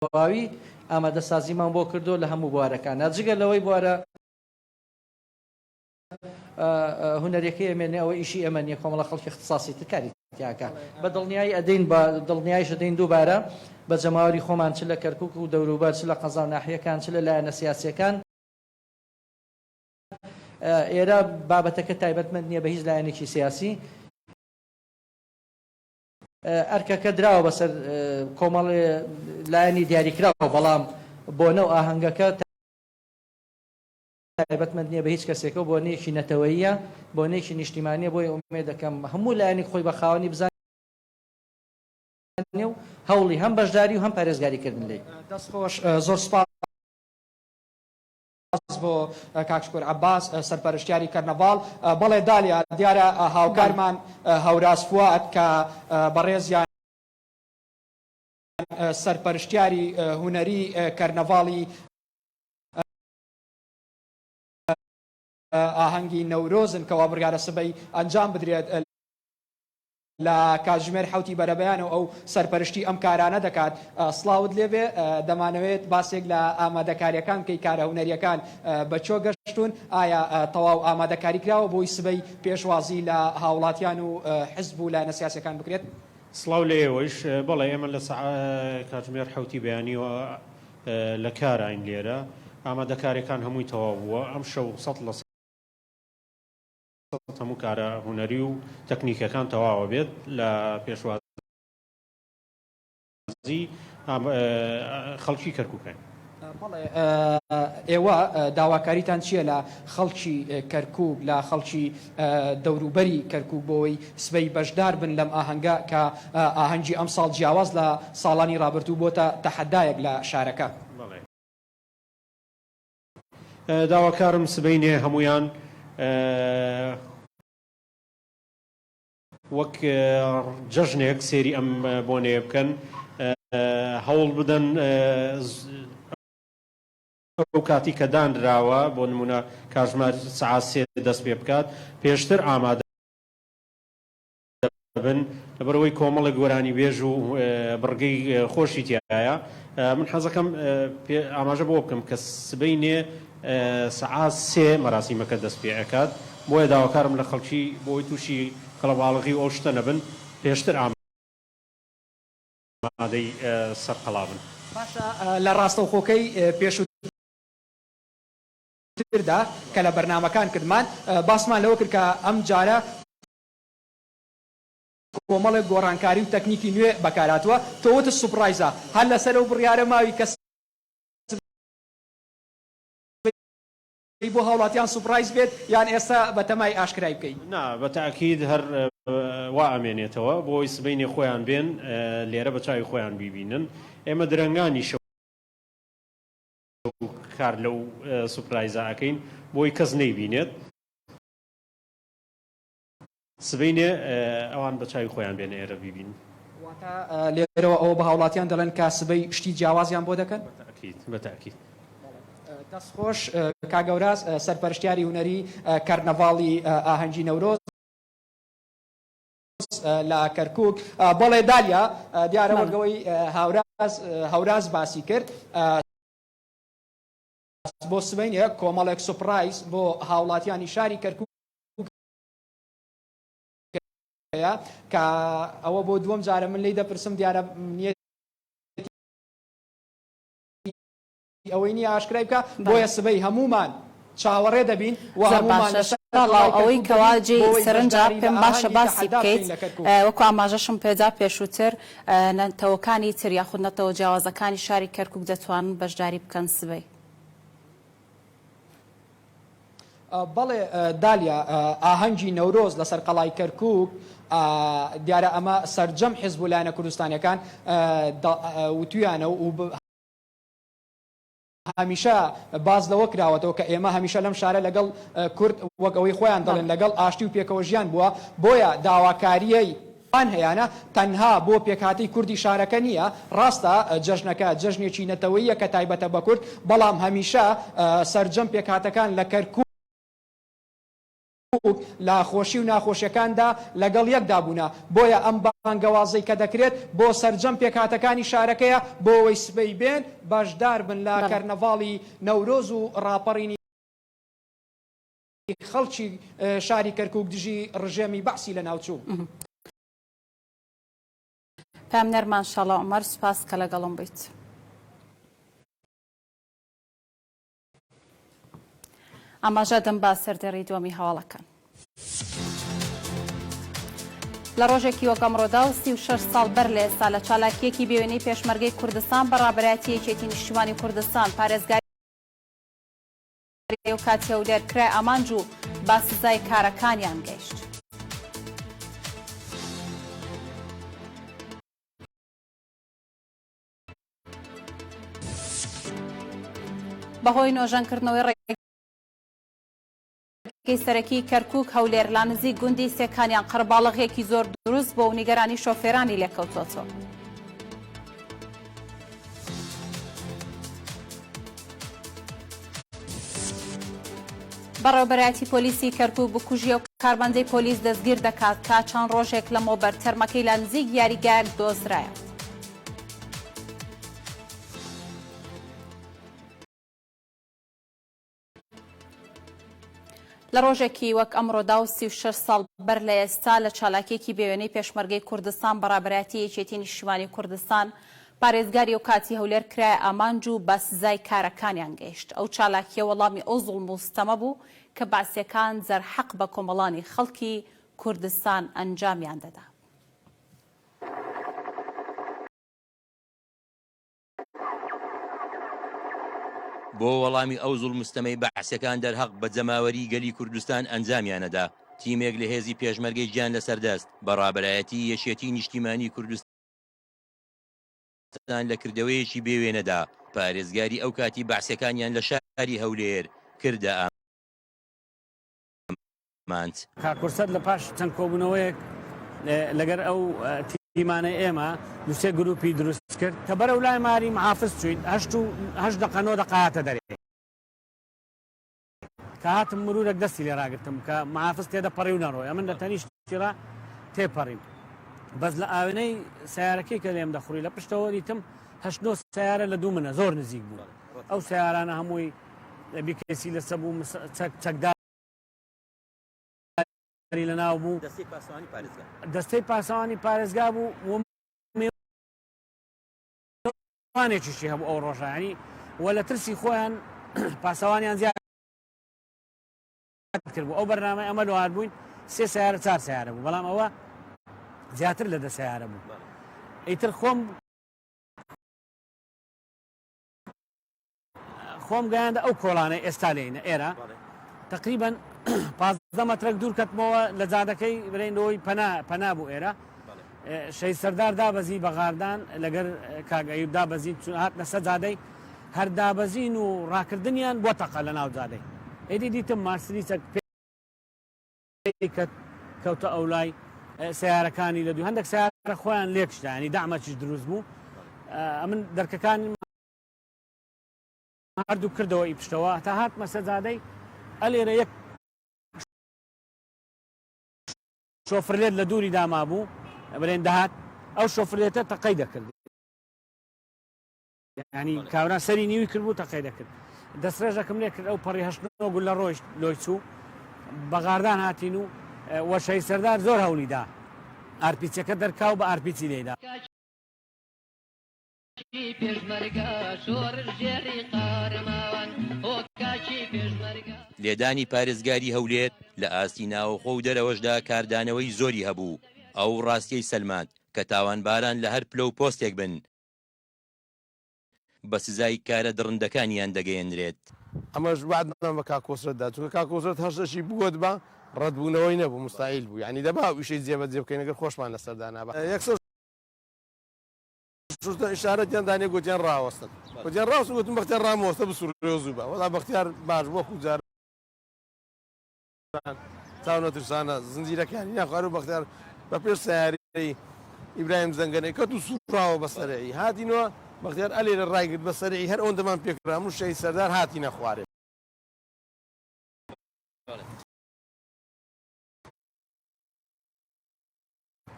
تەواوی ئامادەسازیمان بۆ کردو لە هەموو بوارەکان. جگە لەوەی بوارە هونەرەکەی ئەمێنێ ئەوە ئیشی ئەمە نیە، کۆمەڵە خەڵکی اختصاصی تکاری تیاکە بە دڵنیایی ئەدەین، بە دڵنیایش ئەدەین دووبارە بە جەماوەری خۆمان چ لە کەرکووک و دەوروبەر، چ لە قەزاو ناحیەکان، چ لە لایەنە سیاسیەکان. ئێرە بابەتەکە تایبەتمەند نییە بە هیچ لایەنێکی سیاسی. ئەرکەکە دراوە بەسەر کۆمەڵێ لایەنی دیاریکراوە، بەڵام بۆنە و ئاهەنگەکە تایبەتمەند نییە بە هیچ کەسێکە، بۆنەیەکی نەتەوەییە، بۆنەیەکی نیشتیمانیە. بۆی ئومێد دەکەم هەموو لایەنی خۆی بە خاوەنی بزانێ و هەوڵی هەم بەشداری و هەم پارێزگاریکردن لێ. دەستخۆش، زۆر سپاس بۆ کاکشکۆر عەباس سەرپەرشتیاری کەرنەڤاڵ. بەڵێ دالیا دیارە هاوکارمان هەوراز فواد کە بەڕێزیان سەرپەرشتیاری هونەری کەرنەڤاڵی ئاهەنگی نەورۆزن کەوا بڕیارە سبەی ئەنجام بدرێت لە کاتژمێر حوتی بەرەبەیانەوە ئەو سەرپەرشتی ئەم کارانە دەکات. سڵاوت لێبێ، دەمانەوێت باسێک لە ئامادەکاریەکان بکەی، کارە هونەریەکان بە چۆ گەشتون، ئایا تەواو ئامادەکاری کراوە بۆی سبەی پێشوازی لە هاوڵاتیان و حزب و لایەنە سیاسیەکان بکرێت؟ سڵاو لە ئێوەش. بەڵێ ئێمە لە کاتژمێر حوتی بەیانیەوە لە کاراین لێرە ئامادەکاریەکان هەمووی تەواو بووە. ئەم شەو 100% هەموو کارە هونەری و تەکنیکەکان تەواوە بێت لە پێشوازی خەڵکی کەرکووکەین. ئێوە داواکاریتان چییە لە خەڵکی کەرکووک، لە خەڵکی دەوروبەری کەرکووک بۆەوەی سبەی بەشدار بن لەم ئاهەنگە کە ئاهەنگی ئەم ساڵ جیاواز لە ساڵانی ڕابردوو بۆتە تەحەدایەک لە شارەکە؟ داواکارم سبەینێ هەمویان وەک جەژنێک سێری ئەم بۆنەیە بکەن، هەوڵ بدەن ئەو کاتی کە دانراوە بۆ نمونە کاتژمێر سەعات 3 دەست پێ بکات، پێشتر ئامادە بن لەبەرەوەی کۆمەڵە گۆرانی بێژ و بڕگەی خۆشی تایە. من حەزەکەم ئاماژە بۆ بکەم کە سبەینێ سەعات 3 مەراسیمەکە دەست پێ ئەکات. بۆیە داواکارم لە خەڵکی بۆی تووشی کەڵەباڵغی ئەو شتە نەبن، پێشتر ئامادەی سەرقەڵا بن. باشە، لە ڕاستەوخۆکەی پێشووتردا کە لە بەرنامەکان کردمان باسمان لەوە کرد کە ئەم جارە کۆمەڵێک گۆڕانکاری و تەکنیکی نوێ بەکاراتوە. تۆوتە سوپڕایزە هەر لەسەر ئەو بڕیارە ماوی کەس بۆ هاوڵاتیان سوپڕایز بێت یان ئێستا بە تەمای ئاشکرای بکەین؟ نا، بە تاکید هەر وا ئەمێنێتەوە بۆی سبەینێ خۆیان بێن لێرە بە چاوی خۆیان بیبینن. ئێمە درەنگانی شەو کار لەو سوپڕایزە ئەکەین بۆی کەس نەیبینێت. سبەینێ ئەوان بە چاوی خۆیان بێن ئێرە بیبین. واتە لێرەوە ئەوە بە هاوڵاتیان دەڵێن کە سبەی شتی جیاوازیان بۆ دەکەن؟ بە تاکید. دەستخۆش، کاگەوراز سەرپەرشتیاری هونەری کەرنەڤاڵی ئاهەنگی نەورۆز لە کەرکووک. بەڵێ دالیا دیارە وەرگەوەی هەوراز باسی کرد بۆ سبەینێ کۆمەڵێک سوپڕایز بۆ هاوڵاتیانی شاری کەرکووک کە ئەوە بۆ دووەم جارە من لی دەپرسم دیارە ئەوەی نی ئاشکرای بکە بۆیە سبەی هەمومان چاوەڕێ دەبین ئەوەی کەواجی سەرنجا پێم باشە باسی بکەیت وەکو ئاماژەشم پێدا پێشووتر نەتەوەکانی تر یاخود نەتەوە جیاوازەکانی شاری کەرکووک دەتوانن بەشداری بکەن سبەی. بەڵێ دالیا ئاهەنگی نەورۆز لەسەر قەڵای کەرکووک دیارە ئەمە سەرجەم حیزب و لایەنە کوردستانیەکان وتویانە و هەمیشە باز لەوە کراوەتەوە کە ئێمە هەمیشە لەم شارە لەگەڵ کورد وەک ئەوەی خۆیان دەڵێن لەگەڵ ئاشتی و پێکەوە ژیان بووە بۆیە داواکاریەی هەیەە تەنها بۆ پێکهاتی کوردی شارەکە نییە ڕاستە جەژنەکە جەژنێکی نەتەوەییە کە تایبەتە بە کورد بەڵام هەمیشە سەرجەم پێکهاتەکان لە کەرکووک لا خۆشی و ناخۆشیەکاندا لەگەڵ یەکدا بوونا بۆیە ئەم بانگەوازەی کە دەکرێت بۆ سەرجەم پێکهاتەکانی شارەکەیە بۆ ئەوەی سبەی بێن بەشدار بن لە کەرنەڤاڵی نەورۆز و ڕاپەڕینی خەڵکی شاری کەرکووک دژی ڕژێمی بەعسی لە ناوچوو. پام نەرمان شەڵا عومەر سوپاس کە لەگەڵم بیت. ئاماژە دەم با سەردەڕی دووەمی هەواڵەکان. لە ڕۆژێکی وەک ئەمڕۆدا و 36 ساڵ بەر لە ئێستا لە چالاکیەکی بێوێنەی پێشمەرگەی کوردستان بەڕابەتی یەکێتی نیشتیمانی کوردستان پارێزگاری و کاتی هەولێر کرای ئامانج و با سزای کارەکانیان گەیشت. بەهۆی نۆژەنکردنەوەی سەرەکی کەرکووک هەولێر لا نزیک گوندی سێکانیان قەرباڵغێکی زۆر دروست بۆ و نیگەرانی شۆفێرانی لێکەوتۆتەوە. بەڕێوەبەرایەتی پۆلیسی کەرکووک بکوژیە و کاربەندەی پۆلیس دەستگیر دەکات کا چەند ڕۆژێک لەمەوە بەر تەرمەکەی لا نزیک یاریگایەک دۆزرایە. لە ڕۆژێکی وەک ئەمڕۆدا و 36 ساڵ بەر لە ئێستا لە چالاکیەکی بێوێنەی پێشمەرگەی کوردستان بەڕابەتی یەکێتی نیشتیمانی کوردستان پارێزگاری و کاتی هەولێر کرایە ئامانج و بە سزای کارەکانیان گەیشت. ئەو چالاکیە وەڵامی ئەو زوڵم و ستەمە بوو کە باسیەکان زەرحەق بە کۆمەڵانی خەڵکی کوردستان ئەنجامیان دەدا. بۆ وەڵامی ئەو زوڵم مستەمەی بەعسیەکان دەرحەق بە جەماوەری گەلی کوردستان ئەنجامیانەدا تیمێک لە هێزی پێشمەرگەی گیان لەسەردەست بەڕابەرایەتی یەکێتی نیشتیمانی کوردستان لە کردەوەیەکی بێوێنەدا پارێزگاری ئەو کاتی بەعسیەکانیان لە شاری هەولێر کردە ئامانج. کاکورسەد لە پاش چەند کۆبوونەوەیەک لەگەر ئەو تیمانە ئێمە دوسێ گروپی دروست کرد کە بەرەو لای ماری محافظ چوین 8 دقەنۆ دەقاتە دەرێ کە هاتم مرورێک دەستی لێ ڕاگرتم کە محافظ تێدە پەڕی و نەڕۆی ئەمن لە تەنیشتیڕا تێپەڕیم بەس لە ئاوێنەی سیارەکەی کە لێم دەخوری لە پشتەوە دیتم 8 سیارە لە دوو منە زۆر نزیک بوو ئەو سیارانە هەمووی بیکەسی لەسە بوو چەکداری لە ناو بوو دەستەی پاسەوانی پارێزگا بوو وانێکیشی هەبوو ئەو ڕۆژانی وە لە ترسی خۆیان پاسەوانیان زیاد کرد بوو ئەو بەرنامەی ئەمە دوار بووین 3 سیارە 4 سیارە بوو بەڵام ئەوە زیاتر لە 10 سیارە بوو ئیتر خۆم گەیاندە ئەو کۆڵانەی ئێستا لێنە ئێرە تقریبا 15 مەترێک دوور کەتمەوە لە جادەکەی برێنەوەی پەنا بوو ئێرە شەی سەردار دابەزی بە غاردان لەگەر کاگەیب دابەزین هاتنە سە جادەی هەر دابەزین و ڕاکردنیان بۆ تەقە لە ناو جادەی ئێدی دیتم ماسری چەک کەوتە ئەو لای سیارەکانی لە دوو هەندێک سیارە خۆیان لێکشدا ینی دامەچیش دروست بوو ئەمن دەرکەکانی هەردوو کردەوە ئی پشتەوە تا هاتمە سە جادەی ئەلێرە یەک شۆفرلێت لە دووری داما بوو بەرێن دەهات ئەو شۆفرلێتە تەقەی دەکرد ینی کاوران سەری نیوی کرد بوو تەقەی دەکرد دەستڕێژەکەم لێ کرد ئەو پەڕی هەشتنەوە گول لە ڕۆیشت لۆی چوو بە غاردان هاتین و وەشەی سەردار زۆر هەولیدا ئارپیچەکە دەرکاو بە ئارپیچی لێدا لێدانی پارێزگاری هەولێر لە ئاستی ناوەخۆ و دەرەوەشدا کاردانەوەی زۆری هەبوو ئەو ڕاستیەی سەلماند کە تاوانباران لە هەر پلە و پۆستێک بن بە سزای کارە دڕندەکانیان دەگەیەنرێت. ئەمەش بعد بە کاکۆسرەتدا چونکە کاکۆسرەت هەشتەشی بووت بە ڕەتبوونەوەی نەبوو مستعیل بوو ینی دەبا ویشەی جێبەجێ بکەین ئەگەر خۆشمان لەسەردانا بە یەکسەر ئشارەتیان دانێ گوتیان ڕاوەستن گوتیان ڕاست گوتم بەختیار ڕامۆستە بسوورێزوو بە وەڵا بەختیار باش بۆ خوجار چاونە ترسانە زنجیرەکانی ناخوار و بەختیار بە پێش سیاری ئیبراهیم زەنگەنەی کەت و سوراوە بەسەرەی هاتینەوە بەختیار ئەلێرە ڕایگرت بەسەرەی هەر ئەوەندەمان پێکرا و شەی سەردار هاتینە خوارێ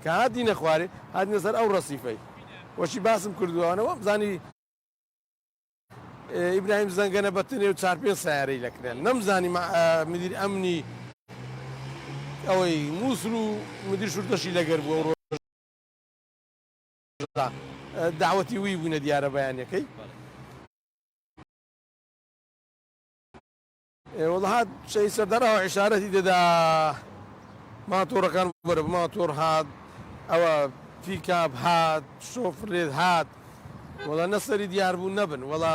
کە هاتینە خوارێ هاتینە سەر ئەو ڕەسیفەی وەشی باسم کردووانەوە بزانی ئیبراهیم زەنگەنە بەتنێ و 4-5 سیارەی لەکرێن نەمزانی مدیر ئەمنی ئەوەی مووسڵ و مدیر شوردەشی لەگەر بووە ڕۆژ داوەتی وی بوونە دیارە بەیانەکەی وەڵا هات شەی سەردەرەوە عشارەتی دەدا ماتۆڕەکان وەرە ماتۆر هات ئەوە پیکاب هات شۆفرێت هات وەڵا نەسەری دیار بوو نەبن وەڵا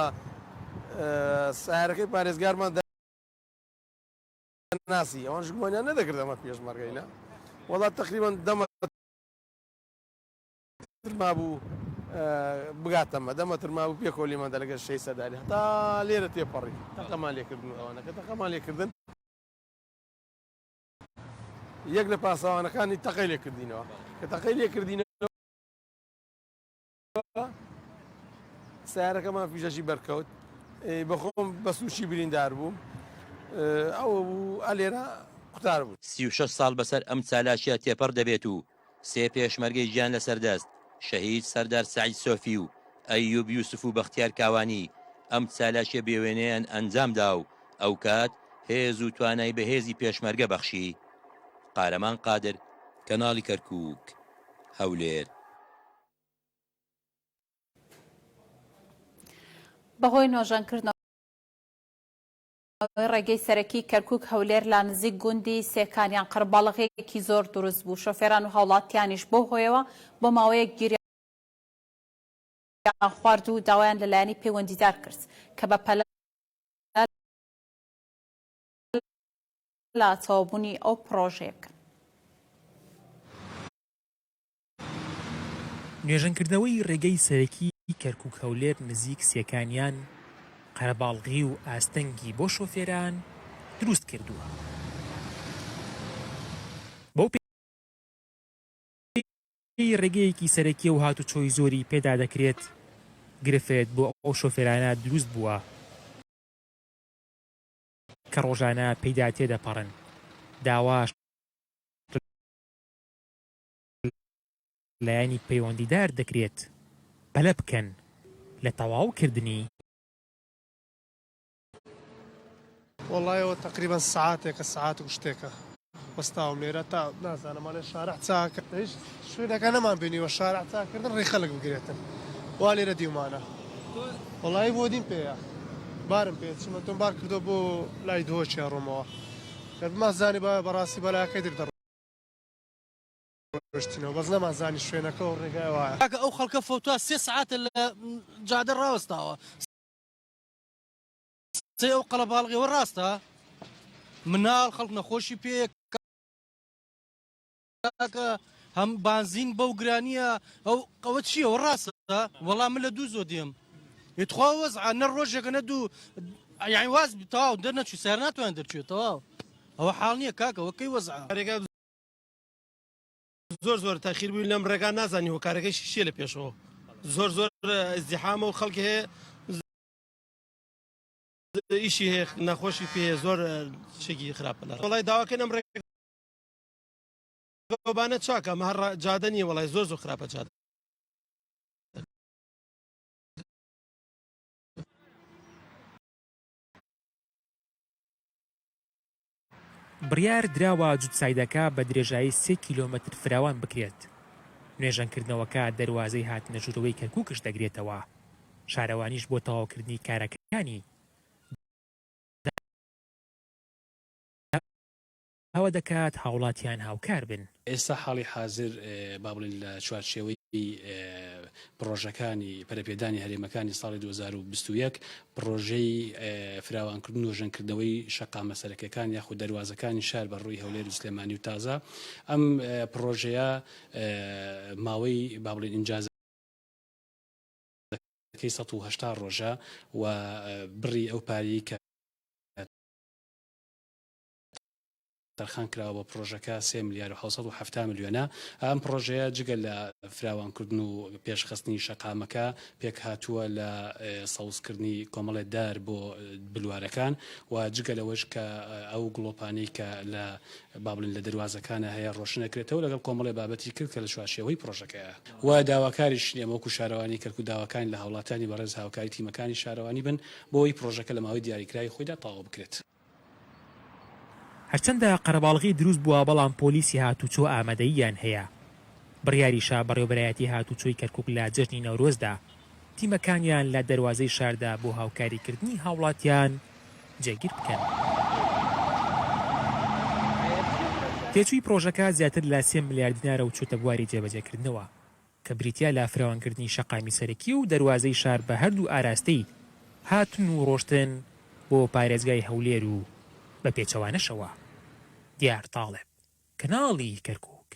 سیارەکەی پارێزگارمان ناسی ئەوان ژگومانیان نەدەکرد ئەمە پێشمەرگەینە وەڵا تقریبان دەمەتر مابوو بگاتەمە دەمەتر مابوو پێکۆلیماندا لەگەر شەی سەرداری هەتا لێرە تێپەڕی تەقەمان لێکردن ئەوانە کە تەقەمان لێکردن یەک لە پاسەوانەکانی تەقەی لێکردینەوە کە تەقەی لێکردینەوە سیارەکەمان فیشەشی بەرکەوت بەخۆم بە سوشی بریندار بووم ئەوە بوو ئەلێرە قوتار بوو 36 ساڵ بەسەر ئەم چالاشیە تێپەڕ دەبێت و 3 پێشمەرگەی گیان لەسەردەست شەهید سەردار سەعید سۆفی و ئەیوب یوسف و بەختیار کاوانی ئەم چالاشیە بێوێنەیان ئەنجامدا و ئەو کات هێز و توانای بەهێزی پێشمەرگە بەخشی. قارەمان قادر کەناڵی کەرکووک هەولێر. بەهۆی نۆژەنکردنەوە ڕێگەی سەرەکی کەرکووک هەولێر لا نزیک گوندی سێکانیان قەرباڵغەیەکی زۆر دروست بوو شۆفێران و هاوڵاتیانیش بۆ هۆیەوە بۆ ماوەیەک گیریان خوارد و داوایان لەلایەنی پەیوەندیدار کرد کە بە پەلە لە تەوابوونی ئەو پرۆژەیەک. نوێژەنکردنەوەی ڕێگەی سەرەکی کەرکووک هەولێر نزیک سێکانیان قەرەباڵغی و ئاستەنگی بۆ شۆفێران دروست کردووە. بەو پێی ڕێگەیەکی سەرەکی و هاتوچۆی زۆری پێدا دەکرێت گرفێت بۆ ئەو شۆفێرانە دروست بووە کە ڕۆژانە پێیدا تێدەپەڕن داواش لایەنی پەیوەندیدار دەکرێت پەلە بکەن لە تەواوکردنی وڵایەوە تقریبا سعاتێکە سعات و شتێکە وەستاوم لێرە تا نازانم ماڵێ شارع چاکە هیچ شوێنەکە نەمان بینیوە شارع چاکردن ڕێی خەڵک بگرێتن وا لێرە دیومانە وڵایی بۆ دیم پێیە بارم پێ چمە تۆم بار کردو بۆ لای دۆچیا ڕۆمەوە مازانی بەڕاستی بەلایەکەی در دەڕۆشتینەوە بەس نەمازانی شوێنەکە و ڕێگای وایە ئەو خەڵکە فۆتوە 3 ساعتە لە جادە ڕاوەستاوە ئەو قەڵەباڵغیەوە ڕاستە مناڵ خەڵک نەخۆشی پێ هەم بانزین بەو گرانیە ئەوە چییەوە ڕاستە وەڵام من لە دوو زۆ دێم یتخوا وەزع نە ڕۆژێکە نە دوو یعنی واز تەواو دەرنەچوی سەر ناتوانێت دەرچێتەوە ئەوە حاڵ نییە کاکەوە کەی وەزع زۆر تاخیر بووی لەم ڕێگان نازانی هۆکارەکەی شیشیە لە پێشەوە زۆر ئەزدیحامە و خەڵکی هەیە ئیشی هەیە نەخۆشی پێ زۆر شێکی خراپە لە وڵای داواکەن ئەم ڕێگەبانە چاکە ئەمە هەر جادە نیە وڵای زۆر خراپە جادە بڕیار دراوە جوتسایدەکە بە درێژایی 3 کیلۆمەتر فراوان بکرێت نوێژەنکردنەوەکە دەواازەی هاتنە ژوورەوەی کەرکووکش دەگرێتەوە. شارەوانیش بۆ تەواوکردنی کارەکانی ئەوە دەکات هاوڵاتیان هاوکار بن. ئێستا حاڵی حاضر با بڵین لە چوارچێوەی پرۆژەکانی پەرەپێدانی هەرێمەکانی ساڵی 2021 پرۆژەی فراوانکردن و نوێژەنکردنەوەی شەقا مەسەرەکەەکان یاخود دەواازەکانی شار بە ڕووی هەولێر و سلێمانی و تازە ئەم پرۆژەیە ماوەی با بڵین ئینجاز 180 ڕۆژە و بڕی ئەو پاری کە تەرخان کراوە بە پرۆژەکە 3 ملیار و 770 میلیۆنە. ئەم پرۆژەیە جگە لە فراوانکردن و پێشخستنی شەقامەکە پێک هاتووە لە سەوزکردنی کۆمەڵێ دار بۆ بلوارەکان و جگە لەوەش کە ئەو گڵۆپانەی کە لە بابلین لە دەواازەکانە هەیە ڕۆشنەکرێتەوە لەگەڵ کۆمەڵی بابەتی کرد کە لە چوارچێوەی پرۆژەکەیە و داواکاریش ئێمەوەکو شارەوانی کەرکوو داواکان لە هاوڵاتانی بەڕێز هاوکاری تیمەکانی شارەوانی بن بۆی پرۆژەکە لە ماوەی دیاریکراوی خۆیدا تەواو بکرێت. هەرچەندە قەرەباڵغی دروست بووە بەڵام پۆلیسی هاتوچۆ ئامادەییان هەیە. بڕیاریشا بەڕێوەبەرایەتی هاتوچۆی کەرکووک لە جەژنی نەورۆزدا تیمەکانیان لە دەواازەی شاردا بۆ هاوکاریکردنی هاوڵاتیان جێگیر بکەن. تێچووی پرۆژەکە زیاتر لە 3 ملیار دینارە و چوتە بواری جێبەجێکردنەوە کە بریتیا لە فراوانکردنی شەقامی سەرەکی و دەواازەی شار بە هەردوو ئاراستەی هاتن و ڕۆشتن بۆ پارێزگای هەولێر و بە پێچەوانەشەوە. دیار تاڵێب، کەناڵی کەرکووک.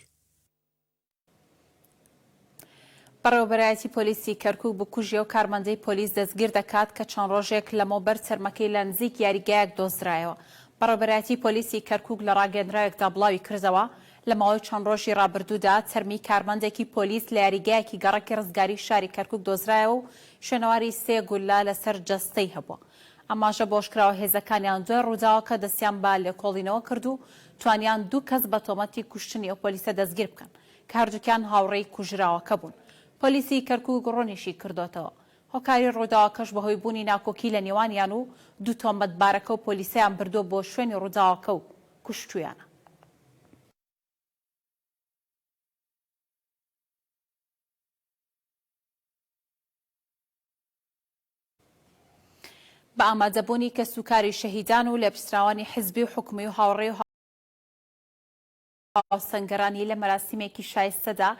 بەڕێوەبەرایەتی پۆلیسی کەرکووک بکوژیە و کارمەندەی پۆلیس دەستگیر دەکات کە چەند ڕۆژێک لەمەوبەر چەرمەکەی لە نزیک یاریگایەک دۆزرایەوە. بەڕێوەبەرایەتی پۆلیسی کەرکووک لە ڕاگەندراوێکدا بڵاوی کردەوە لە ماوەی چەند ڕۆژی ڕابردوودا چەرمی کارمەندێکی پۆلیس لە یاریگایەکی گەڕەکی ڕزگاری شاری کەرکووک دۆزرایەوە و شوێنەواری 3 گولە لەسەر جەستەی هەبووە. ئەماژە بۆشکراوە هێزەکانیان دوای ڕووداوەکە دەستیان با لێکۆڵینەوە کرد و توانیان 2 کەس بە تۆمەتی کوشتنی ئەو پۆلیسە دەستگیر بکەن کە هەردووکیان هاوڕێی کوژراوەکە بوون. پۆلیسی کەرکووک ڕۆنیشی کردوتەوە. هۆکاری ڕووداوەکەش بەهۆی بوونی ناکۆکی لە نێوانیان و 2 تۆمەتبارەکە و پۆلیسیان بردووە بۆ شوێنی ڕووداوەکە و کوشتویانە. بە ئامادەبوونی کە سوکاری شەهیدان و لە پرسراوانی حزبی و حکومی و هاوڕێ و هاوسەنگەرانی لە مەراسیمێکی شایستەدا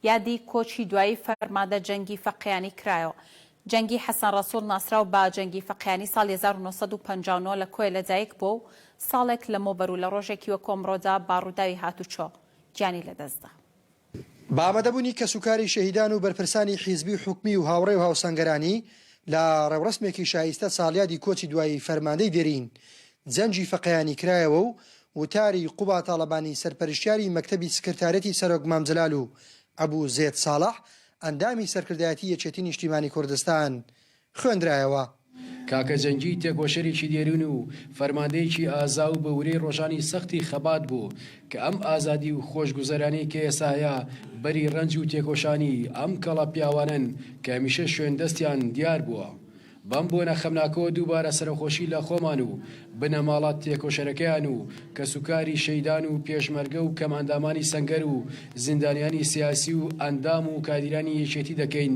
یادی کۆچی دوایی فەرماندە جەنگی فەقیانی کرایەوە. جەنگی حەسەن ڕەسوول ناسراو بە جەنگی فەقیانی ساڵی 1959 لە کۆی لەدایک بووە و ساڵێک لەمەوبەر و لە ڕۆژێکی وە کۆمڕۆدا باڕووداوی هاتوچۆ گیانی لەدەستدا. بە ئامادەبوونی کە سوکاری شەهیدان و بەرپرسانی حیزبی و حکومی و هاوڕێ و هاوسەنگەرانی لە ڕێوڕسمێکی شایستە ساڵیادی کۆچی دوایی فەرماندەی دێرین جەنگی فەقیانی کرایەوە و وتاری قوبا تاڵەبانی سەرپەرشتیاری مەکتەبی سکرتارەتی سەرۆک مامجلال و ئەبوو زێد ساڵح ئەندامی سەرکردایەتی یەکێتی نیشتیمانی کوردستان خوێندرایەوە. کاکە جەنگی تێکۆشەرێکی دێرون و فەرماندەیەکی ئازا و بەورەی ڕۆژانی سەختی خەبات بوو کە ئەم ئازادی و خۆشگوزەرانی کە ئێساهەیە بەری ڕەنج و تێکۆشانی ئەم کەڵە پیاوانن کە هەمیشە شوێن دەستیان دیار بووە. بەم بۆ نەخەمناکەوە دووبارە سەرخۆشی لە خۆمان و بنەماڵات تێکۆشەرەکەیان و کە سوکاری شەیدان و پێشمەرگە و کەماندامانی سەنگەر و زیندانیانی سیاسی و ئەندام و کادیرانی یەکێتی دەکەین.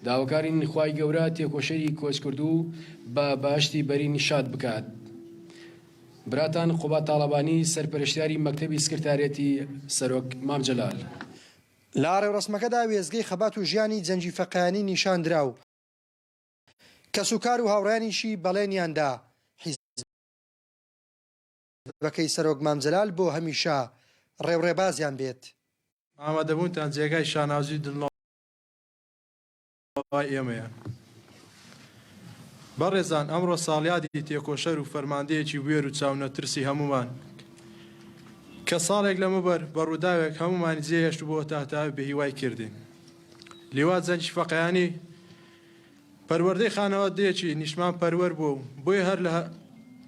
داواکارین خوای گەورە تێکۆشەری کۆچکردو بە باشتی بەری نیشاد بکات. براتان قوبا تاڵەبانی سەرپەرشتیاری مەکتەبی سکرتارەتی سەرۆک مامجلال. لە ڕێوڕسمەکەدا وێزگەی خەبات و ژیانی جەنگی فەقیانی نیشان دراو کە سوکار و هاوڕێنیشی بەڵێنیاندا حیزبەکەی سەرۆک مامجلال بۆ هەمیشە ڕێوڕێبازیان بێت. ئامادەبوونتان جێگای شانازی دڵنەوەی ئێمەیە. بەڕێزان ئەمڕۆ ساڵیادی تێکۆشەر و فەرماندەیەکی وێر و چاونەترسی هەمومان کە ساڵێک لەمەبەر بە ڕووداوێک هەمومانی جێهێشت بۆ تاتاوی بە هیوای کردین. لیوات جەنگی فەقیانی پەروەردەی خانەوە دێکی نیشمان پەروەەر بوو بۆیە هەر لە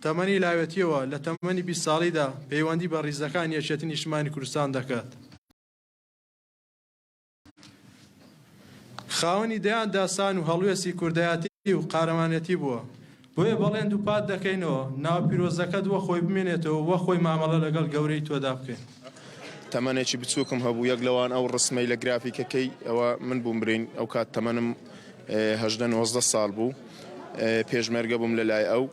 تەمەنی لاوێتیەوە لە تەمەنی 20 ساڵیدا پەیوەندی بە ڕیزەکان یەکێتی نیشتمانی کوردستان دەکات. خاوەنی دەیان داسان و هەڵوێسی کوردایەتی و قارەمانەتی بووە بۆیە بەڵێن دووپات دەکەینەوە ناو پیرۆزەکەت وە خۆی بمێنێتەوە وە خۆی مامەڵە لەگەڵ گەورەی تۆدا بکەین. تەمەنێکی بچووکم هەبوو یەک لەوان ئەو ڕسمەی لە گرافیکەکەی ئەوە من بووم برین ئەو کات تەمەنم 19 ساڵ بوو پێشمەرگە بووم لە لای ئەو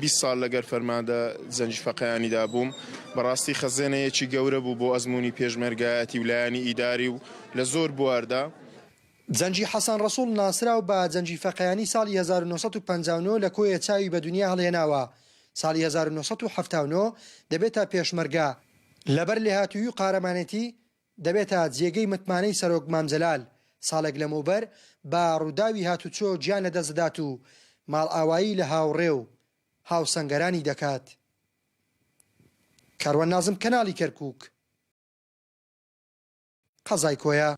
20 ساڵ لەگەر فەرماندە زەنجی فەقەیانیدا بووم بەڕاستی خەزێنەیەکی گەورە بوو بۆ ئەزمموی پێشمەرگایەتی و لایەنی ئیداری و لە زۆر بواردا جەنجی حەسەن ڕەسوڵ ناسراو بە جەنجی فەقەیانی ساڵی 1959 لە کۆیە چاوی بە دنیا هەڵهێناوە ساڵی 1970 دەبێتە پێشمەرگا لەبەر لێهاتووی و قارەمانێتی دەبێتە جێگەی متمانەی سەرۆک مامجەلال ساڵێک لەمەوبەر بە ڕووداوی هاتوچۆ گیان لەدەستدات و ماڵ ئاوایی لە هاوڕێ و هاوسەنگەرانی دەکات. کاروان نازم کەناڵی کەرکووک قەزای کۆیە.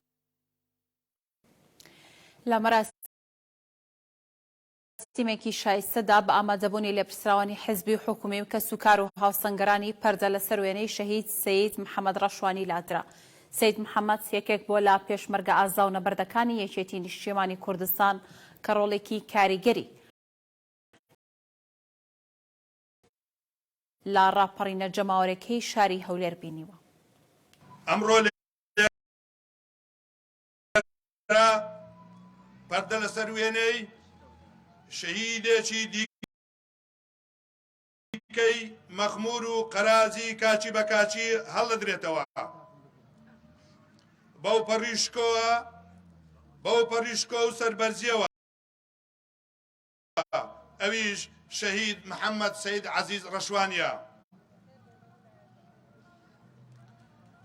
لە مەراسیمێکی شایستەدا بە ئامادەبوونی لێپرسراوانی حیزبی و حکومی و کەس و کار و هاوسەنگەرانی پەردە لەسەر وێنەی شەهید سەید محەممەد ڕەشوانی لادرا. سەید محەممەد یەکێک بۆ لە پێشمەرگە ئازا و نەبەردەکانی یەکێتی نیشتیمانی کوردستان کە ڕۆڵێکی کاریگەری لا ڕاپەڕینە جەماوەرەکەی شاری هەولێر بینیوە. ئەمڕۆ پەردە لەسەر وێنەی شەهیدێکی دیکەی مەخمور و قەرازی کاچی بە کاچی هەڵدرێتەوە بەو پەڕیشکۆ و سەربەرزیەوە ئەویش شەهید محەممەد سەید عەزیز ڕەشوانیە.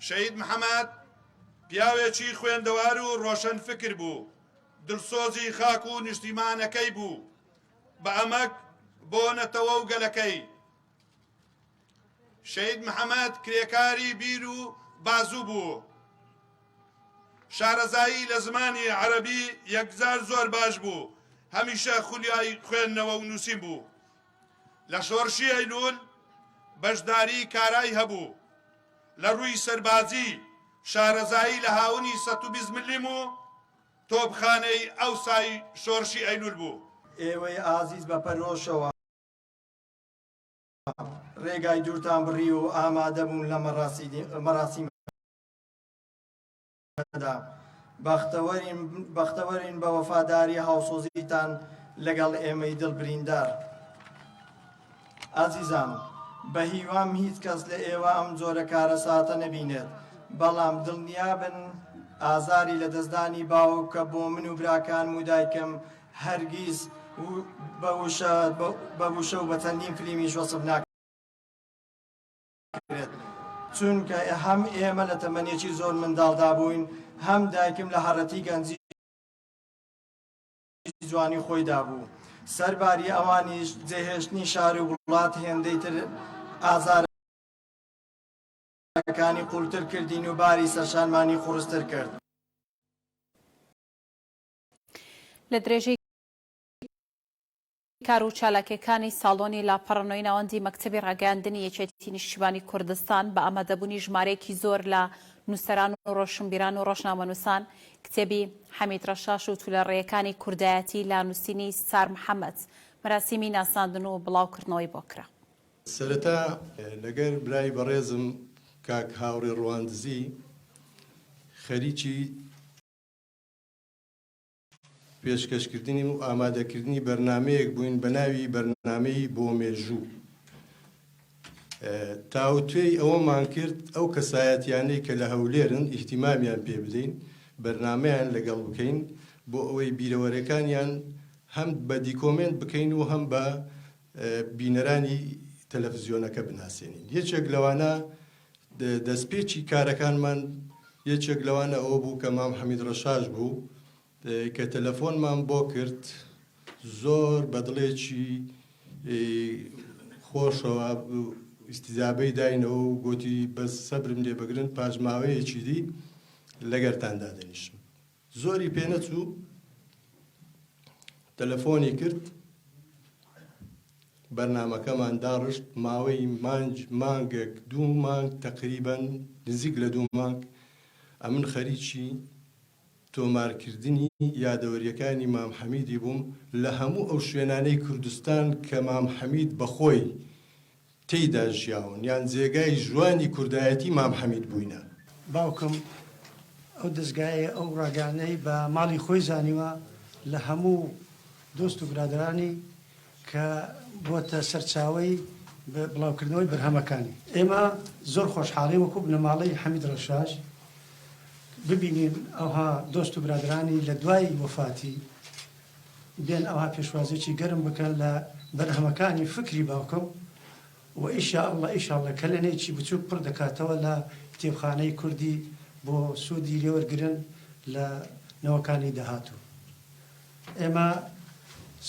شەهید محەممەد پیاوێکی خوێندەوار و ڕۆشن فکر بوو دڵسۆزی خاک و نیشتیمانەکەی بوو بە ئەمەک بۆ نەتەوە و گەلەکەی. شەهید محەممەد کرێکاری بیر و بازوو بوو شارەزایی لە زمانی عەرەبی یەکجار زۆر باش بوو هەمیشە خولیای خوێندنەوە و نووسین بوو. لە شۆڕشی ئەیلول بەشداری کارای هەبوو لە ڕووی سەربازی شارەزایی لە هاونی 120 ملم و تۆپخانەی ئەوسای شۆڕشی ئەیلول بوو. ئێوەی ئازیز بە پەرۆشەوە ڕێگای دوورتان بڕی و ئامادە بوون لە مەراسیمەدا بەختەوەرین بە وەفاداری هاوسۆزیتان لەگەڵ ئێمەی دڵبریندار. ئازیزان بە هیوام هیچ کەس لە ئێوە ئەم جۆرە کارە ساتە نەبینێت بەڵام دڵنیابن ئازاری لە دەستدانی باوکە بۆ من و براکان و دایکم هەرگیز بە وشە و بە چەندین فلیمیش وەسف ناکرێت چونکە هەم ئێمە لە تەمەنێکی زۆر منداڵدا بووین هەم دایکم لە هەڕەتی گەنجی جوانی خۆیدا بوو. سەرباری ئەوانیش جێهێشتنی شار و وڵات هێندەی تر ئازارەکانی قوڵتر کردین و باری سەرشانمانی قورستر کرد. لە درێژەی کار و چالاکیەکانی ساڵۆنی لاپەڕەنەوەی ناوەندی مەکتەبی ڕاگەیاندنی یەکێتی نیشتیمانی کوردستان بە ئامادەبوونی ژمارەیەکی زۆر لە نووسەران و ڕۆشنبیران و ڕۆژنامەنووسان کتێبی حەمید ڕەشاش و تولەڕێیەکانی کوردایەتی لا نووسینی سار محەممەد مەراسیمی ناساندن و بڵاوکردنەوەی بۆ کرا. سەرەتا لەگەر برای بەڕێزم کاک هاوڕێ ڕواندزی خەریکی پێشکەشکردنی و ئامادەکردنی بەرنمەیەک بووین بە ناوی بەرنمەی بۆ مێژوو. تاوتوێی ئەوەمان کرد ئەو کەسایەتیانەی کە لە هەولێرن ئیحتیمامیان پێ بدەین بەرنمەیان لەگەڵ بکەین بۆ ئەوەی بیرەوەرەکانیان هەم بە دیکۆمنت بکەین و هەم بە بینەرانی تەلەڤیزیۆنەکە بناسێنین. یەکێک لەوانە دەستپێکی کارەکانمان یەکێک لەوانە ئەوە بوو کە مام حەمید ڕەشاش بوو کە تەلەفۆنمان بۆ کرد زۆر بەدڵێکی خۆشەوە ئیستیزابەی داینەوە و گوتی بەس سەبرم لێ بگرن پاژماوەیەکی دی لەگەرتاندا دەنیشم. زۆری پێ نەچوو تەلەفۆنی کرد بەرنمەکەمان داڕشت ماوەی مانگێک 2 مانگ تقریبەن نزیک لە 2 مانگ ئەمن خەریکی تۆمارکردنی یادەوەریەکانی مام حەمیدی بووم لە هەموو ئەو شوێنانەی کوردستان کە مام حەمید بەخۆی تێیدا ژیاون یان جێگای ژوانی کوردایەتی مام حەمید بووینە. باوکم ئەو دەستگایە ئەو ڕاگانەی بە ماڵی خۆی زانیوە لە هەموو دۆست و برادرانی کە بۆتە سەرچاوەی بڵاوکردنەوەی بەرهەمەکانی. ئێمە زۆر خۆشحاڵی وەکو بنەماڵەی حەمید ڕەشاش ببینین ئەوها دۆست و برادرانی لە دوای وەفاتی بێن ئەوها پێشوازێکی گەرم بکەن لە بەرهەمەکانی فکری باوکم و ئیشاءالله کە لەنێکی بچووک پڕ دەکاتەوە لە کتێبخانەی کوردی بۆ سوودی لێوەرگرن لە نەوەکانی داهاتوو. ئێمە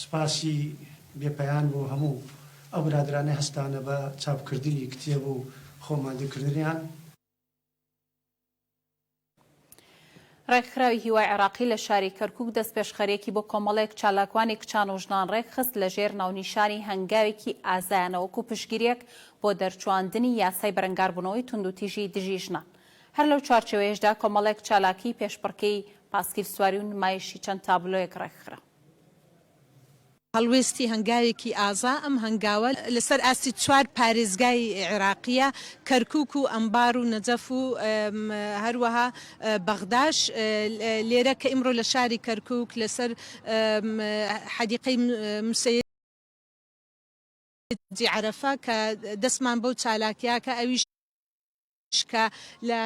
سپاسی بێپەیان بۆ هەموو ئەو برادرانەی هەستانە بە چاپکردنی کتێب و خۆماندەکردنیان. ڕێکخراوی هیوای عێراقی لە شاری کەرکووک دەست پێشخەرێکی بۆ کۆمەڵێک چالاکوانی کچان و ژنان ڕێکخست لە ژێر ناونیشانی هەنگاوێکی ئازایانەوەکو پشگیریەک بۆ دەرچواندنی یاسای بەرەنگاربوونەوەی توندوتیژی دژی ژنان. هەر لەو چوارچێوەیەشدا کۆمەڵێک چالاکی پێشبڕکەی پاسکیل سواری و نمایشی چەند تابلۆیەک ڕێکخرا. هەڵوێستی هەنگاوێکی ئازا ئەم هەنگاوە لەسەر ئاستی 4 پارێزگای عێراقیە کەرکووک و ئەمبار و نەجەف و هەروەها بەغداش لێرە کە ئیمڕۆ لە شاری کەرکووک لەسەر حەدیقەی موسەیدی عەرەفە کە دەستمان بەو چالاکیە کە ئەویش کە لە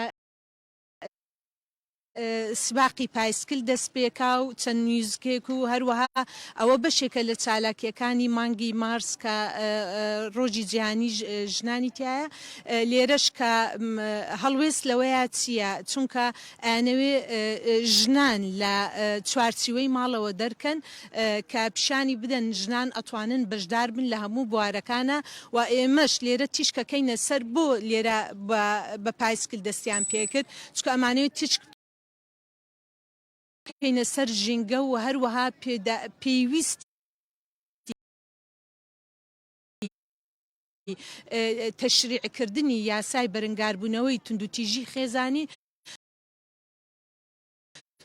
سباقی پایسکل دەست پێکا و چەند میوزیکێک و هەروەها ئەوە بەشێکە لە چالاکیەکانی مانگی مارس کە ڕۆژی جیهانی ژنانی تایە. لێرەش کە هەڵوێست لەوەیە چییە چونکە ئەنەوێ ژنان لە چوارچیوەی ماڵەوە دەرکەن کە پیشانی بدەن ژنان ئەتوانن بەشدار بن لە هەموو بوارەکانە و ئێمەش لێرە تیشکەکەینە سەر بۆ لێرە بە پایسکل دەستیان پێکرد چکە ئەمانەوێت تیشک کەینە سەر ژینگە و هەروەها پێویست تەشریعکردنی یاسای بەرەنگاربوونەوەی توندوتیژی خێزانی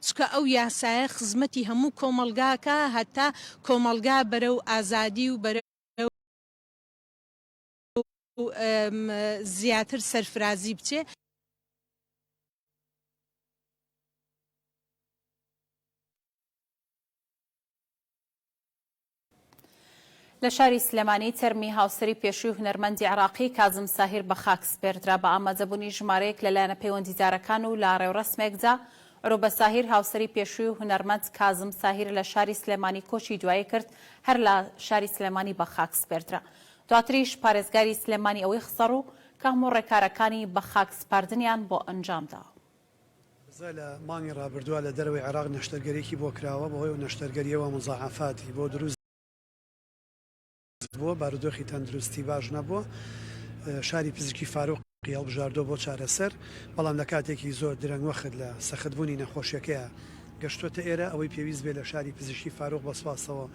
چکە ئەو یاسایە خزمەتی هەموو کۆمەلگاکە هەتا کۆمەلگا بەرەو ئازادی و بەرەو زیاتر سەرفرازی بچێ. لە شاری سلێمانی تەرمی هاوسەری پێشووی هونەرمەندی عێراقی کازم ساهیر بە خاک سپێردرا بە ئامادەبوونی ژمارەیەک لەلایەنە پەیوەندیدارەکان و لە ڕێوڕسمێکدا ڕۆبە ساهیر هاوسەری پێشووی هونەرمەند کازم ساهیر لە شاری سلێمانی کۆچی دوایی کرد هەر لە شاری سلێمانی بە خاک سپێردرا. دواتریش پارێزگاری سلێمانی ئەوەی خسەڕ و کە هەموو ڕێکارەکانی بە خاک سپاردنیان بۆ ئەنجامدا. لە مانگی ڕابردووە لە دەرەوەی عێراق نەشتەرگەرێکی بۆ کراوە بەهۆی نەشتەرگەریەوە مزاحافاتی بۆ دروست بۆ بارودۆخی تەندروستی باش نەبووە. شاری پزیشکی فاروقی هەڵبژاردۆ بۆ چارەسەر بەڵام لە کاتێکی زۆر درەنگ وەخت لە سەختبوونی نەخۆشیەکەیە گەشتوتە ئێرە ئەوەی پێویست بێ لە شاری پزیشکی فاروق بە سواسەوە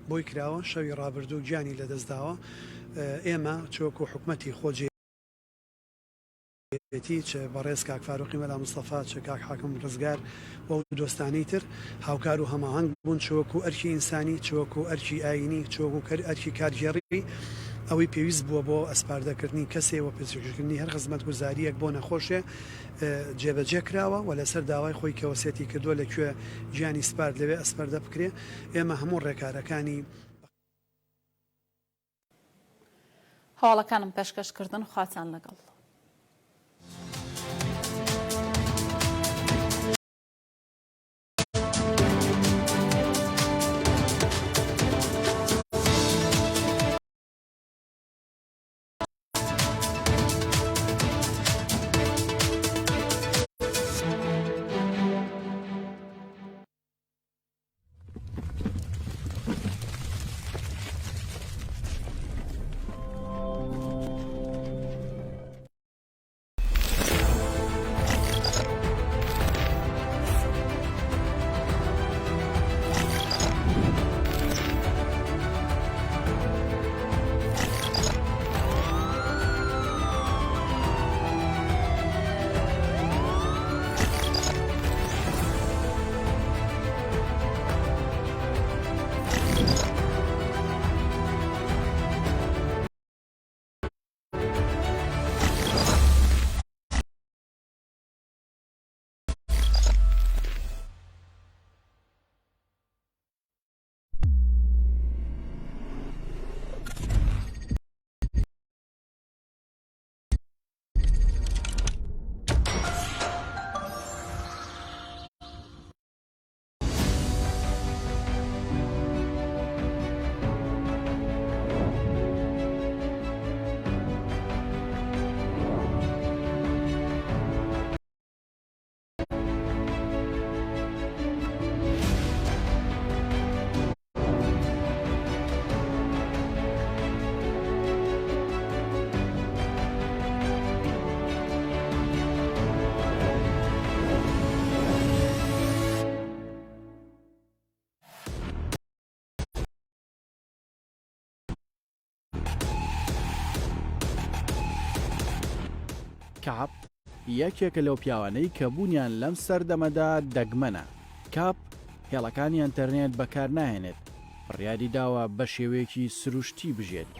بۆی کراوە. شەوی ڕابردوو گیانی لەدەستداوە. ئێمە چۆکو حکومەتی خۆجێ چ بەڕێز کاک فاروقی مەلا مستەفا چ کاک حاکم ڕزگار و دۆستانی تر هاوکار و هەماهەنگ بوون چۆکو ئەرکی ئینسانی چۆکو ئەرکی ئاینی چۆکو ئەرکی کارگێڕی ئەوەی پێویست بووە بۆ ئەسپاردەکردنی کەسێەوە پێچکردنی هەر خزمەت گوزاریەک بۆ نەخۆشێ جێبەجێ کراوە و لەسەر داوای خۆی کەوەسێتی کردووە لەکوێ گیانی سپارد لەوێ ئەسپەردە بکرێ. ئێمە هەموو ڕێکارەکانی هەواڵەکانم پێشکەشکردن خواتان لەگەڵ. کاپ یەکێکە لەو پیاوانەی کە بوونیان لەم سەردەمەدا دەگمەنە. کاپ هێڵەکانی ئینتەرنێت بەکار ناهێنێت، بڕیاری داوە بە شێوەیەکی سروشتی بژێت.